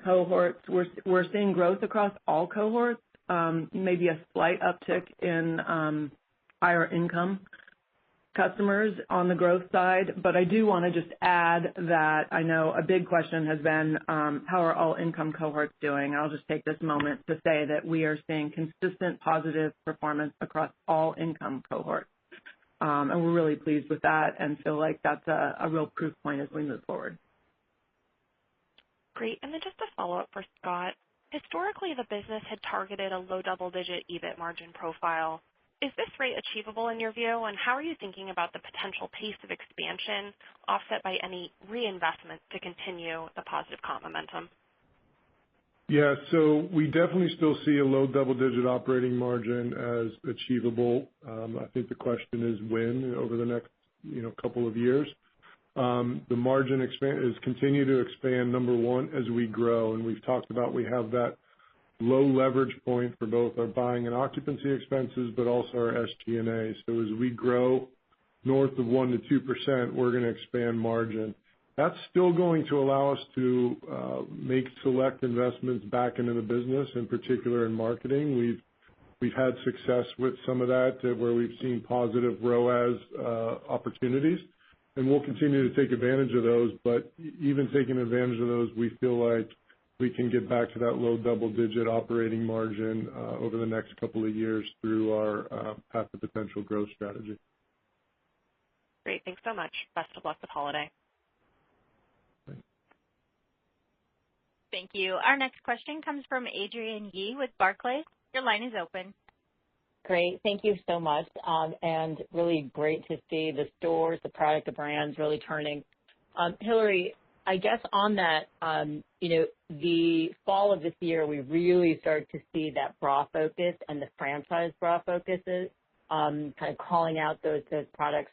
cohorts, we're seeing growth across all cohorts, maybe a slight uptick in higher income customers on the growth side. But I do want to just add that I know a big question has been how are all income cohorts doing? I'll just take this moment to say that we are seeing consistent positive performance across all income cohorts. And we're really pleased with that and feel like that's a real proof point as we move forward. Great. And then just a follow-up for Scott. Historically, the business had targeted a low double-digit EBIT margin profile. Is this rate achievable in your view, and how are you thinking about the potential pace of expansion offset by any reinvestment to continue the positive comp momentum? Yeah, so we definitely still see a low double-digit operating margin as achievable. I think the question is when over the next couple of years. The margin is continue to expand, number one, as we grow, and we've talked about we have that low leverage point for both our buying and occupancy expenses, but also our SG&A. So as we grow north of 1 to 2%, we're going to expand margin. That's still going to allow us to make select investments back into the business, in particular in marketing. We've had success with some of that where we've seen positive ROAS opportunities, and we'll continue to take advantage of those. But even taking advantage of those, we feel like we can get back to that low double-digit operating margin over the next couple of years through our Path to Potential growth strategy. Great. Thanks so much. Best of luck with holiday. Thanks. Thank you. Our next question comes from Adrienne Yih with Barclays. Your line is open. Great. Thank you so much. And really great to see the stores, the product, the brands really turning. Hillary, I guess on that, the fall of this year, we really started to see that bra focus and the franchise bra focuses kind of calling out those products.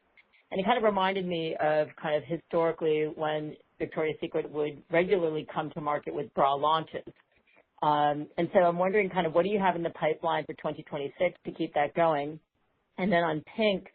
And it kind of reminded me of kind of historically when Victoria's Secret would regularly come to market with bra launches. And so I'm wondering kind of what do you have in the pipeline for 2026 to keep that going? And then on PINK,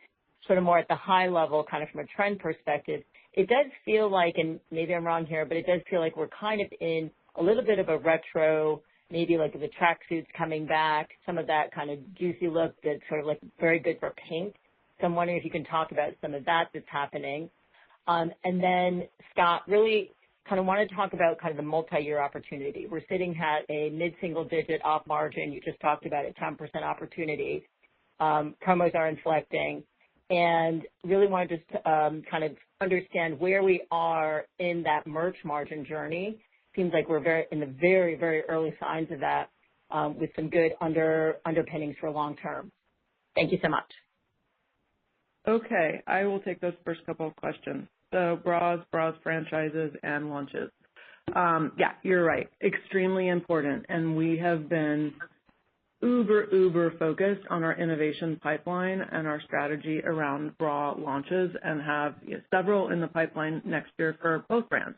sort of more at the high level, kind of from a trend perspective, it does feel like, and maybe I'm wrong here, but it does feel like we're kind of in a little bit of a retro, maybe like the tracksuits coming back, some of that kind of juicy look that's sort of like very good for PINK. So I'm wondering if you can talk about some of that that's happening. And then, Scott, really kind of want to talk about kind of the multi-year opportunity. We're sitting at a mid-single-digit op margin. You just talked about a 10% opportunity. Promos are inflecting. And really want to just kind of understand where we are in that merch margin journey. Seems like we're in the very, very early signs of that with some good underpinnings for long term. Thank you so much. Okay, I will take those first couple of questions. So bras, franchises, and launches. Yeah, you're right. Extremely important. And we have been uber focused on our innovation pipeline and our strategy around bra launches and have several in the pipeline next year for both brands.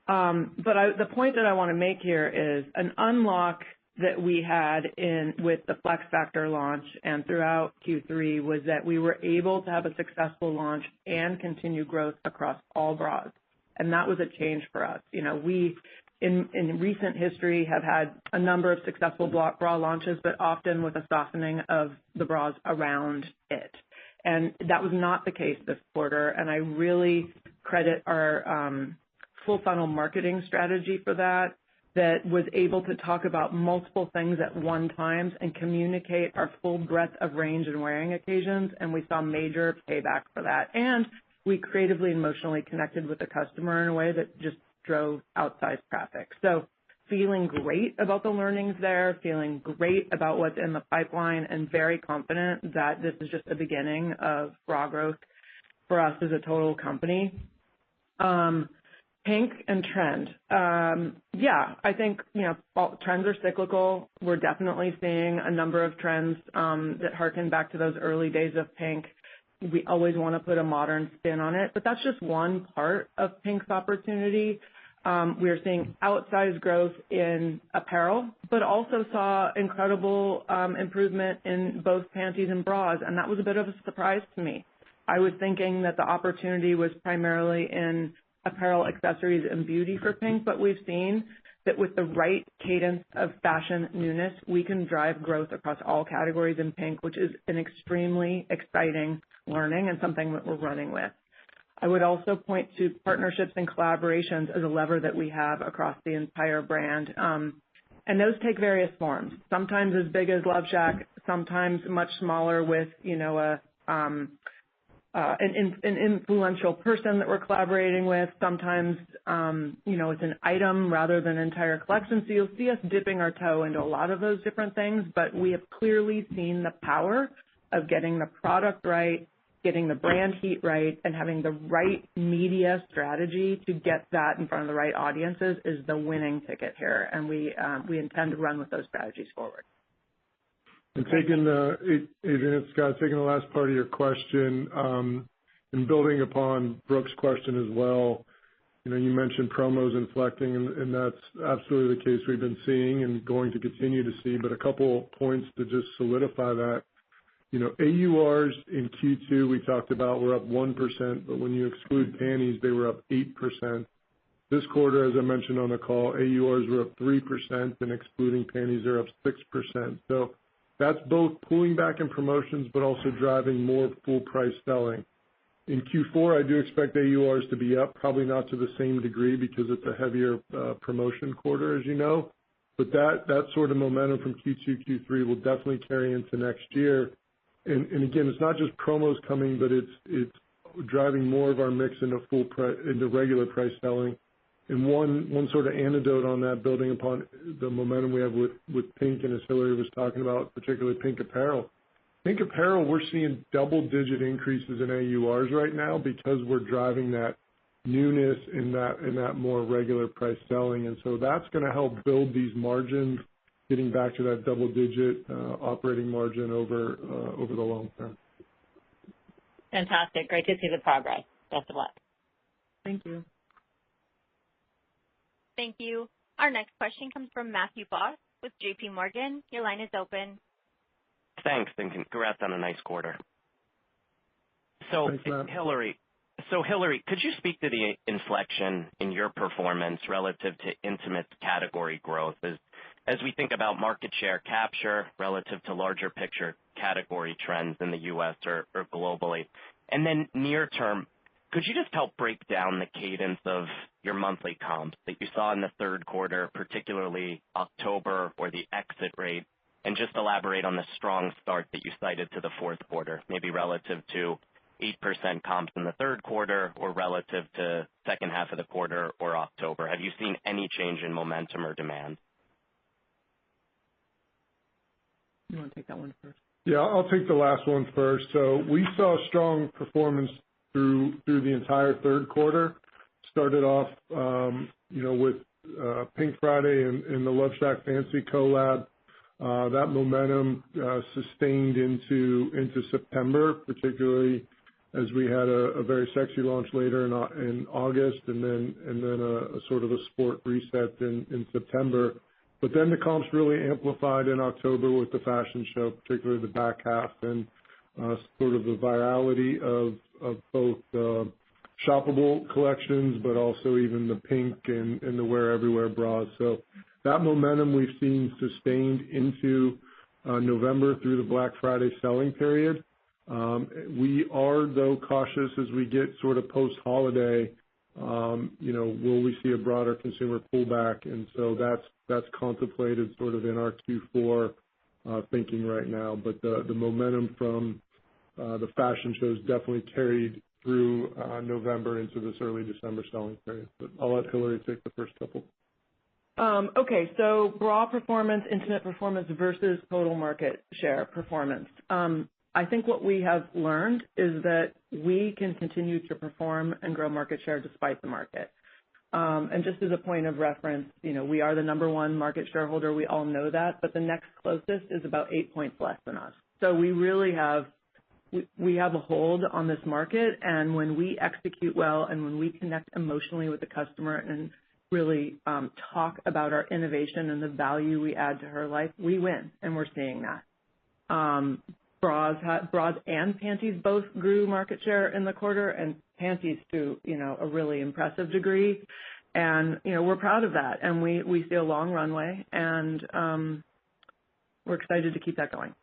But the point that I want to make here is an unlock that we had with the Flex Factor launch and throughout Q3 was that we were able to have a successful launch and continue growth across all bras. And that was a change for us. We in recent history have had a number of successful bra launches, but often with a softening of the bras around it. And that was not the case this quarter, and I really credit our full funnel marketing strategy for that was able to talk about multiple things at one time and communicate our full breadth of range and wearing occasions, and we saw major payback for that. And we creatively and emotionally connected with the customer in a way that just drove outsized traffic. So feeling great about the learnings there, feeling great about what's in the pipeline, and very confident that this is just the beginning of bra growth for us as a total company. Pink and trend. I think, trends are cyclical. We're definitely seeing a number of trends that harken back to those early days of Pink. We always want to put a modern spin on it, but that's just one part of Pink's opportunity. We are seeing outsized growth in apparel, but also saw incredible improvement in both panties and bras, and that was a bit of a surprise to me. I was thinking that the opportunity was primarily in apparel, accessories, and beauty for Pink, but we've seen that with the right cadence of fashion newness, we can drive growth across all categories in Pink, which is an extremely exciting learning and something that we're running with. I would also point to partnerships and collaborations as a lever that we have across the entire brand. And those take various forms, sometimes as big as Love Shack, sometimes much smaller with, an influential person that we're collaborating with. Sometimes, it's an item rather than an entire collection. So you'll see us dipping our toe into a lot of those different things, but we have clearly seen the power of getting the product right, getting the brand heat right, and having the right media strategy to get that in front of the right audiences is the winning ticket here. And we intend to run with those strategies forward. And Adrienne, it's Scott, taking the last part of your question, and building upon Brooke's question as well, you mentioned promos inflecting, and that's absolutely the case we've been seeing and going to continue to see. But a couple points to just solidify that. AURs in Q2 we talked about were up 1%, but when you exclude panties, they were up 8%. This quarter, as I mentioned on the call, AURs were up 3%, and excluding panties, they're up 6%. So that's both pulling back in promotions, but also driving more full price selling. In Q4, I do expect AURs to be up, probably not to the same degree because it's a heavier promotion quarter, as you know. But that sort of momentum from Q2, Q3 will definitely carry into next year. And again, it's not just promos coming, but it's driving more of our mix into regular price selling. And one sort of anecdote on that, building upon the momentum we have with Pink, and as Hillary was talking about, particularly Pink apparel. Pink apparel, we're seeing double-digit increases in AURs right now because we're driving that newness in that more regular price selling, and so that's going to help build these margins, getting back to that double-digit operating margin over the long term. Fantastic. Great to see the progress. Best of luck. Thank you. Thank you. Our next question comes from Matthew Boss with JP Morgan. Your line is open. Thanks, and congrats on a nice quarter. Thanks, Matt. Hillary, could you speak to the inflection in your performance relative to intimates category growth as we think about market share capture relative to larger picture category trends in the U.S. or globally? And then near term, could you just help break down the cadence of your monthly comps that you saw in the third quarter, particularly October, or the exit rate, and just elaborate on the strong start that you cited to the fourth quarter, maybe relative to 8% comps in the third quarter or relative to second half of the quarter or October? Have you seen any change in momentum or demand? You want to take that one first? Yeah, I'll take the last one first. So we saw strong performance through the entire third quarter. Started off, with Pink Friday and the Love Shack Fancy collab. That momentum sustained into September, particularly as we had a very sexy launch later in August, and then a sort of a sport reset in September. But then the comps really amplified in October with the fashion show, particularly the back half, and sort of the virality of both shoppable collections, but also even the pink and the Wear Everywhere bras. So that momentum we've seen sustained into November through the Black Friday selling period. We are, though, cautious as we get sort of post-holiday. Will we see a broader consumer pullback? And so that's contemplated sort of in our Q4 thinking right now. But the momentum from the fashion shows definitely carried through November into this early December selling period. But I'll let Hillary take the first couple. Okay, so bra performance, intimate performance versus total market share performance. I think what we have learned is that we can continue to perform and grow market share despite the market. And just as a point of reference, we are the number one market shareholder. We all know that, but the next closest is about 8 points less than us. So we really have a hold on this market, and when we execute well and when we connect emotionally with the customer and really talk about our innovation and the value we add to her life, we win, and we're seeing that. Bras and panties both grew market share in the quarter, and panties to a really impressive degree. And we're proud of that, and we see a long runway, and we're excited to keep that going.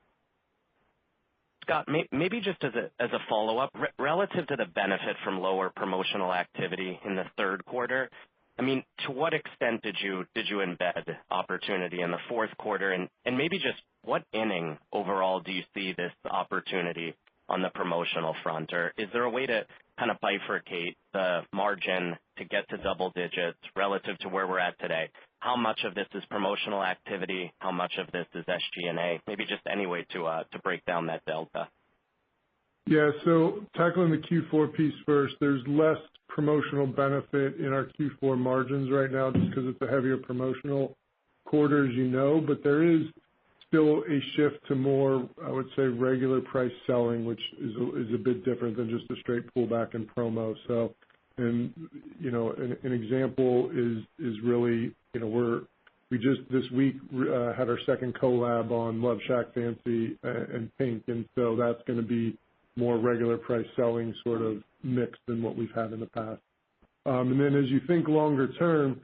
Scott, maybe just as a follow-up, relative to the benefit from lower promotional activity in the third quarter, I mean, to what extent did you embed opportunity in the fourth quarter, and maybe just what inning overall do you see this opportunity on the promotional front, or is there a way to kind of bifurcate the margin to get to double digits relative to where we're at today? How much of this is promotional activity? How much of this is SG&A? Maybe just any way to break down that delta. Yeah, so tackling the Q4 piece first, there's less promotional benefit in our Q4 margins right now just because it's a heavier promotional quarter, as you know, but there is still a shift to more, I would say, regular price selling, which is a bit different than just a straight pullback in promo. So, and an example is really, we just this week had our second collab on Love Shack Fancy and Pink, and so that's going to be more regular price selling sort of mix than what we've had in the past. And then as you think longer term,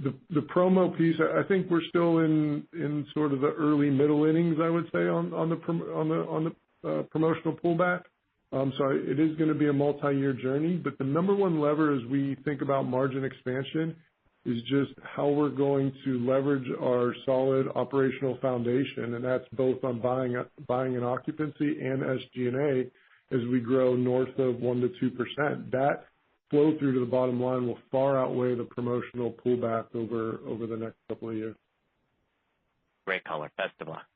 the promo piece, I think we're still in sort of the early middle innings, I would say, on the promotional pullback. So it is going to be a multi-year journey, but the number one lever as we think about margin expansion is just how we're going to leverage our solid operational foundation, and that's both on buying and occupancy and SG&A as we grow north of 1% to 2%. That flow through to the bottom line will far outweigh the promotional pullback over the next couple of years. Great color. Best of luck.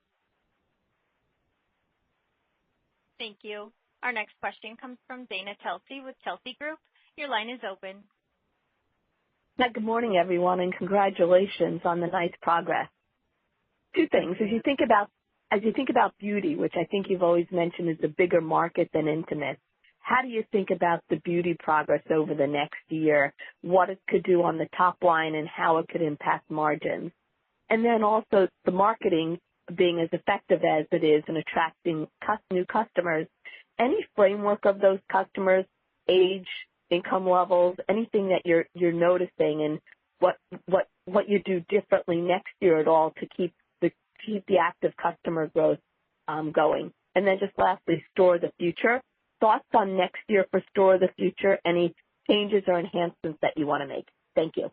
Thank you. Our next question comes from Dana Telsey with Telsey Group. Your line is open. Hi, good morning, everyone, and congratulations on the nice progress. Two things. As you think about beauty, which I think you've always mentioned is a bigger market than intimate, how do you think about the beauty progress over the next year, what it could do on the top line and how it could impact margins? And then also the marketing being as effective as it is in attracting new customers, any framework of those customers, age, income levels, anything that you're noticing, and what you do differently next year at all to keep the active customer growth going. And then just lastly, Store of the Future. Thoughts on next year for Store of the Future, any changes or enhancements that you want to make? Thank you.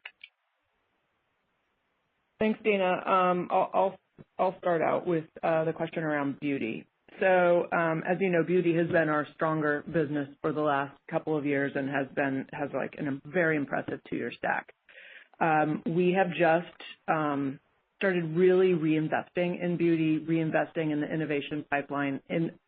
Thanks, Dana. I'll start out with the question around beauty. So as you know, beauty has been our stronger business for the last couple of years and has like a very impressive 2-year stack. We have just started really reinvesting in beauty, reinvesting in the innovation pipeline,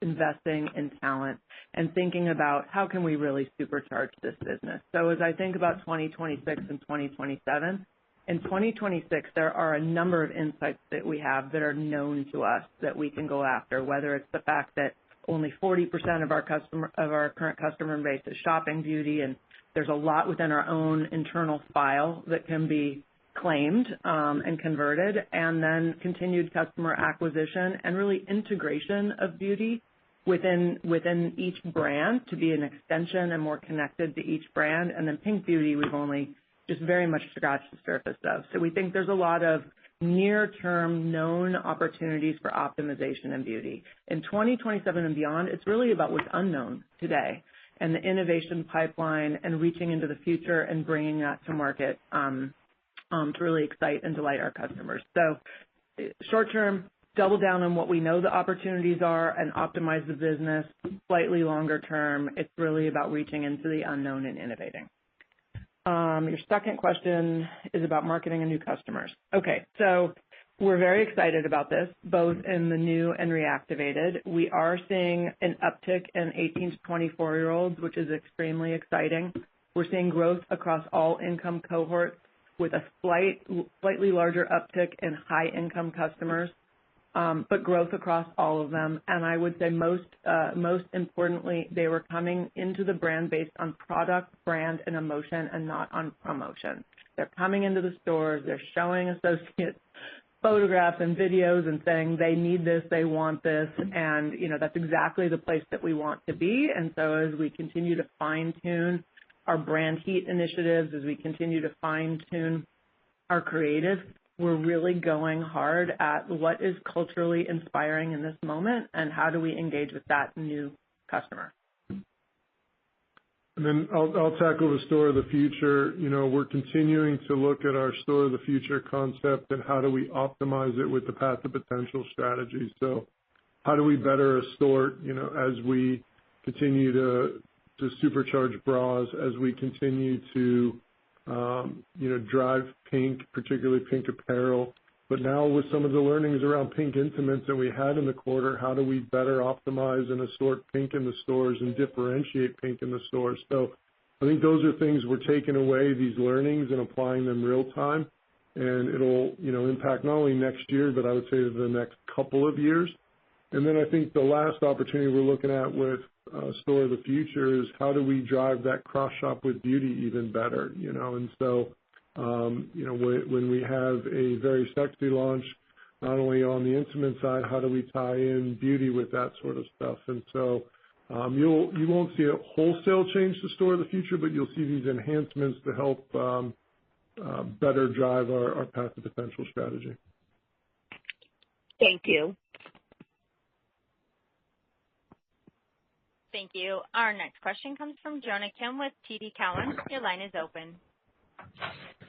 investing in talent, and thinking about how can we really supercharge this business. So as I think about 2026 and 2027, in 2026, there are a number of insights that we have that are known to us that we can go after, whether it's the fact that only 40% of our current customer base is shopping beauty, and there's a lot within our own internal file that can be claimed and converted, and then continued customer acquisition and really integration of beauty within each brand to be an extension and more connected to each brand. And then Pink Beauty, we've only just very much scratched the surface of. So we think there's a lot of near-term known opportunities for optimization in beauty. In 2027 and beyond, it's really about what's unknown today and the innovation pipeline and reaching into the future and bringing that to market to really excite and delight our customers. So short term, double down on what we know the opportunities are and optimize the business. Slightly longer term, it's really about reaching into the unknown and innovating. Your second question is about marketing and new customers. Okay, so we're very excited about this, both in the new and reactivated. We are seeing an uptick in 18 to 24-year-olds, which is extremely exciting. We're seeing growth across all income cohorts with a slightly larger uptick in high-income customers, but growth across all of them. And I would say most importantly, they were coming into the brand based on product, brand, and emotion and not on promotion. They're coming into the stores. They're showing associates photographs and videos and saying they need this, they want this, and that's exactly the place that we want to be. And so as we continue to fine-tune our brand heat initiatives, as we continue to fine-tune our creative, we're really going hard at what is culturally inspiring in this moment and how do we engage with that new customer. And then I'll tackle the store of the future. We're continuing to look at our store of the future concept and how do we optimize it with the path to potential strategy. So how do we better assort, as we continue to supercharge bras, as we continue to, drive pink, particularly pink apparel. But now with some of the learnings around pink intimates that we had in the quarter, how do we better optimize and assort pink in the stores and differentiate pink in the stores? So I think those are things we're taking away, these learnings, and applying them real time. And it'll, impact not only next year, but I would say the next couple of years. And then I think the last opportunity we're looking at with Store of the Future is how do we drive that cross shop with beauty even better, and so, when we have a very sexy launch, not only on the intimate side, how do we tie in beauty with that sort of stuff? And so, you won't see a wholesale change to Store of the Future, but you'll see these enhancements to help better drive our path to potential strategy. Thank you. Thank you. Our next question comes from Jonna Kim with TD Cowen. Your line is open.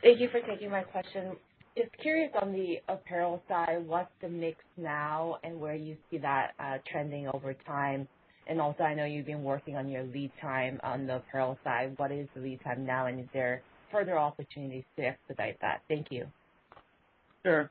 Thank you for taking my question. Just curious on the apparel side, what's the mix now and where you see that trending over time? And also, I know you've been working on your lead time on the apparel side. What is the lead time now, and is there further opportunities to expedite that? Thank you. Sure.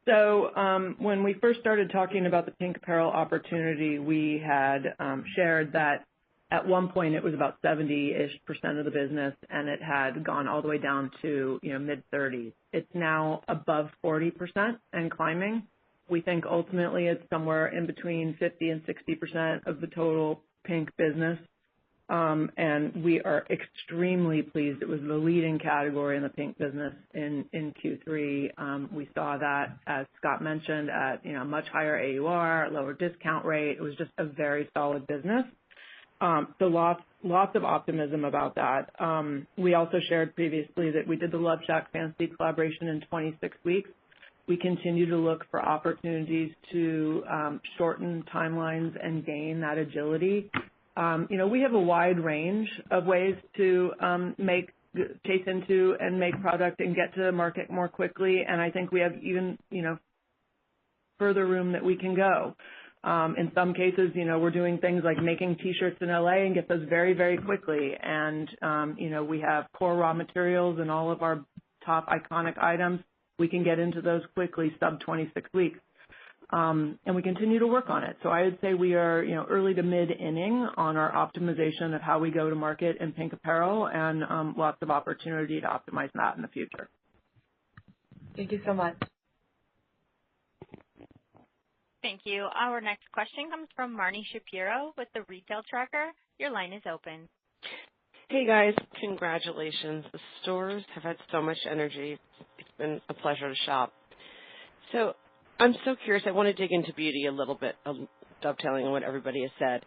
So when we first started talking about the pink apparel opportunity, we had shared that at one point it was about 70-ish% of the business, and it had gone all the way down to mid-30s. It's now above 40% and climbing. We think ultimately it's somewhere in between 50 and 60% of the total pink business. And we are extremely pleased. It was the leading category in the pink business in Q3. We saw that, as Scott mentioned, at much higher AUR, lower discount rate. It was just a very solid business. So lots of optimism about that. We also shared previously that we did the Love Shack Fancy collaboration in 26 weeks. We continue to look for opportunities to shorten timelines and gain that agility. We have a wide range of ways to chase into and make product and get to the market more quickly, and I think we have even, further room that we can go. In some cases, we're doing things like making T-shirts in LA and get those very, very quickly, and, we have core raw materials in all of our top iconic items. We can get into those quickly, sub 26 weeks. And we continue to work on it. So I would say we are, early to mid-inning on our optimization of how we go to market in pink apparel, and lots of opportunity to optimize that in the future. Thank you so much. Thank you. Our next question comes from Marni Shapiro with The Retail Tracker. Your line is open. Hey, guys. Congratulations. The stores have had so much energy. It's been a pleasure to shop. So I'm so curious. I want to dig into beauty a little bit dovetailing on what everybody has said.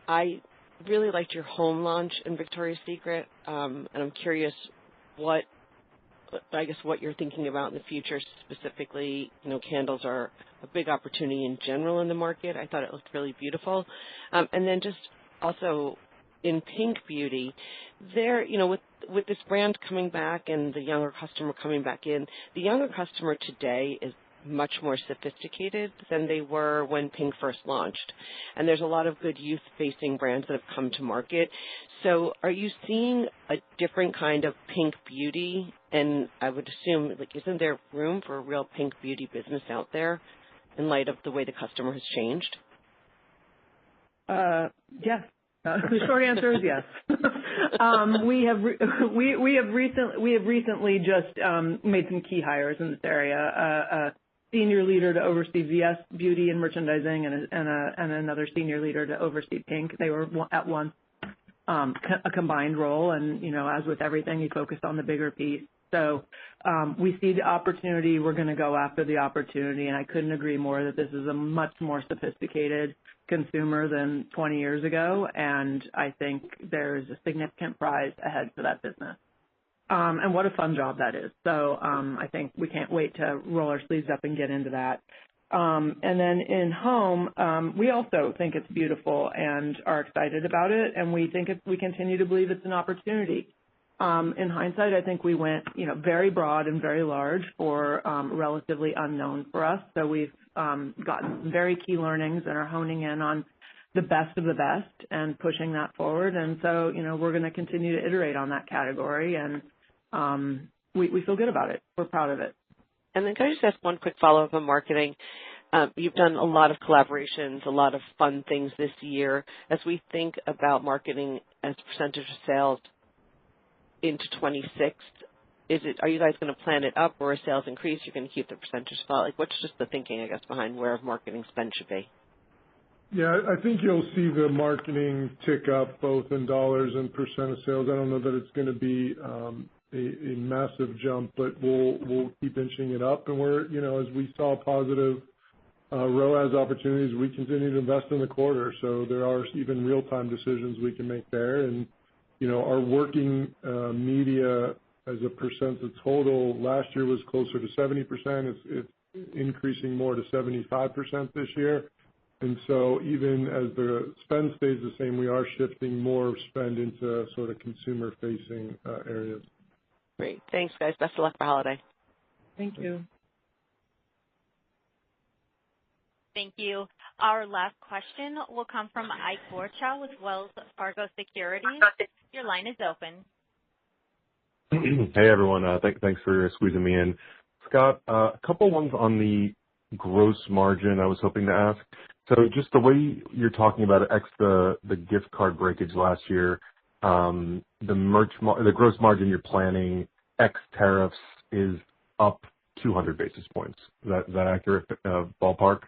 I really liked your home launch in Victoria's Secret, and I'm curious what you're thinking about in the future specifically. Candles are a big opportunity in general in the market. I thought it looked really beautiful. And then just also in Pink Beauty, there, with this brand coming back and the younger customer coming back in, the younger customer today is much more sophisticated than they were when Pink first launched. And there's a lot of good youth-facing brands that have come to market. So are you seeing a different kind of Pink Beauty? And I would assume, isn't there room for a real Pink Beauty business out there in light of the way the customer has changed? Yes. The short answer is yes. We have recently just made some key hires in this area. A senior leader to oversee VS Beauty and merchandising, and another senior leader to oversee Pink. They were at once a combined role, and as with everything, he focused on the bigger piece. So we see the opportunity. We're going to go after the opportunity, and I couldn't agree more that this is a much more sophisticated consumer than 20 years ago, and I think there's a significant prize ahead for that business. And what a fun job that is. So I think we can't wait to roll our sleeves up and get into that. And then in home, we also think it's beautiful and are excited about it, and we continue to believe it's an opportunity. In hindsight, I think we went, very broad and very large for relatively unknown for us. So we've gotten some very key learnings and are honing in on the best of the best and pushing that forward. And so, we're going to continue to iterate on that category, and we feel good about it. We're proud of it. And then can I just ask one quick follow-up on marketing? You've done a lot of collaborations, a lot of fun things this year. As we think about marketing as a percentage of sales into 26, are you guys going to plan it up, or as sales increase, you're going to keep the percentage spot? What's just the thinking, I guess, behind where marketing spend should be? Yeah, I think you'll see the marketing tick up both in dollars and percent of sales. I don't know that it's going to be a massive jump, but we'll keep inching it up. And we're, as we saw positive ROAS opportunities, we continue to invest in the quarter. So there are even real-time decisions we can make there. And, our working media as a percent of total last year was closer to 70%. It's increasing more to 75% this year. And so even as the spend stays the same, we are shifting more spend into sort of consumer-facing areas. Great. Thanks, guys. Best of luck for holiday. Thank you. Thank you. Our last question will come from Ike Boruchow with Wells Fargo Securities. Your line is open. Hey, everyone. Thanks for squeezing me in. Scott, a couple ones on the gross margin I was hoping to ask. So just the way you're talking about the gift card breakage last year, the gross margin you're planning ex tariffs is up 200 basis points. Is that accurate ballpark?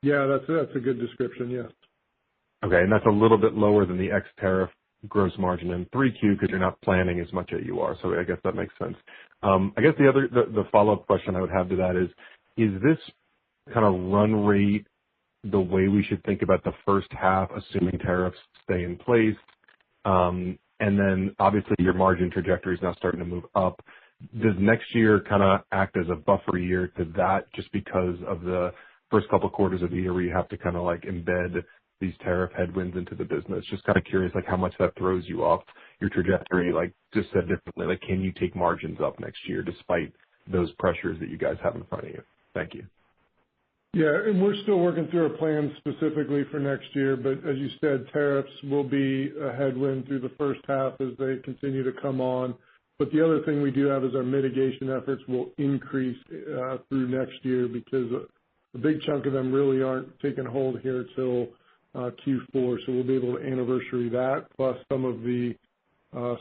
Yeah, that's a good description. Yes. Okay, and that's a little bit lower than the ex tariff gross margin in 3Q because you're not planning as much as you are. So I guess that makes sense. I guess the follow-up question I would have to that is this kind of run rate the way we should think about the first half, assuming tariffs stay in place? And then obviously your margin trajectory is now starting to move up. Does next year kind of act as a buffer year to that just because of the first couple quarters of the year where you have to kind of embed these tariff headwinds into the business? Just kind of curious, how much that throws you off your trajectory, just said differently, can you take margins up next year despite those pressures that you guys have in front of you? Thank you. Yeah, and we're still working through our plans specifically for next year, but as you said, tariffs will be a headwind through the first half as they continue to come on. But the other thing we do have is our mitigation efforts will increase through next year because a big chunk of them really aren't taking hold here till Q4, so we'll be able to anniversary that, plus some of the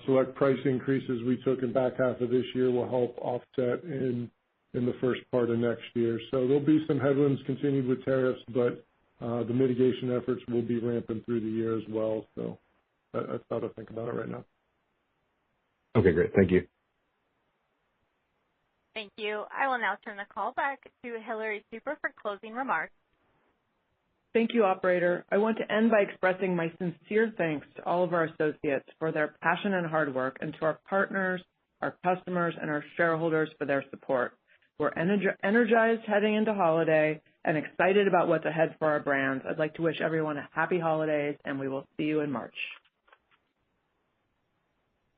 select price increases we took in back half of this year will help offset in the first part of next year. So there'll be some headwinds continued with tariffs, but the mitigation efforts will be ramping through the year as well. So that's how to think about it right now. Okay, great. Thank you. Thank you. I will now turn the call back to Hillary Super for closing remarks. Thank you, operator. I want to end by expressing my sincere thanks to all of our associates for their passion and hard work, and to our partners, our customers, and our shareholders for their support. We're energized heading into holiday and excited about what's ahead for our brands. I'd like to wish everyone a happy holidays, and we will see you in March.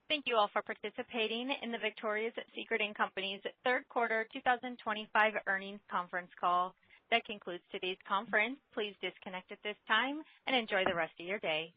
Thank you all for participating in the Victoria's Secret & Company's third quarter 2025 earnings conference call. That concludes today's conference. Please disconnect at this time and enjoy the rest of your day.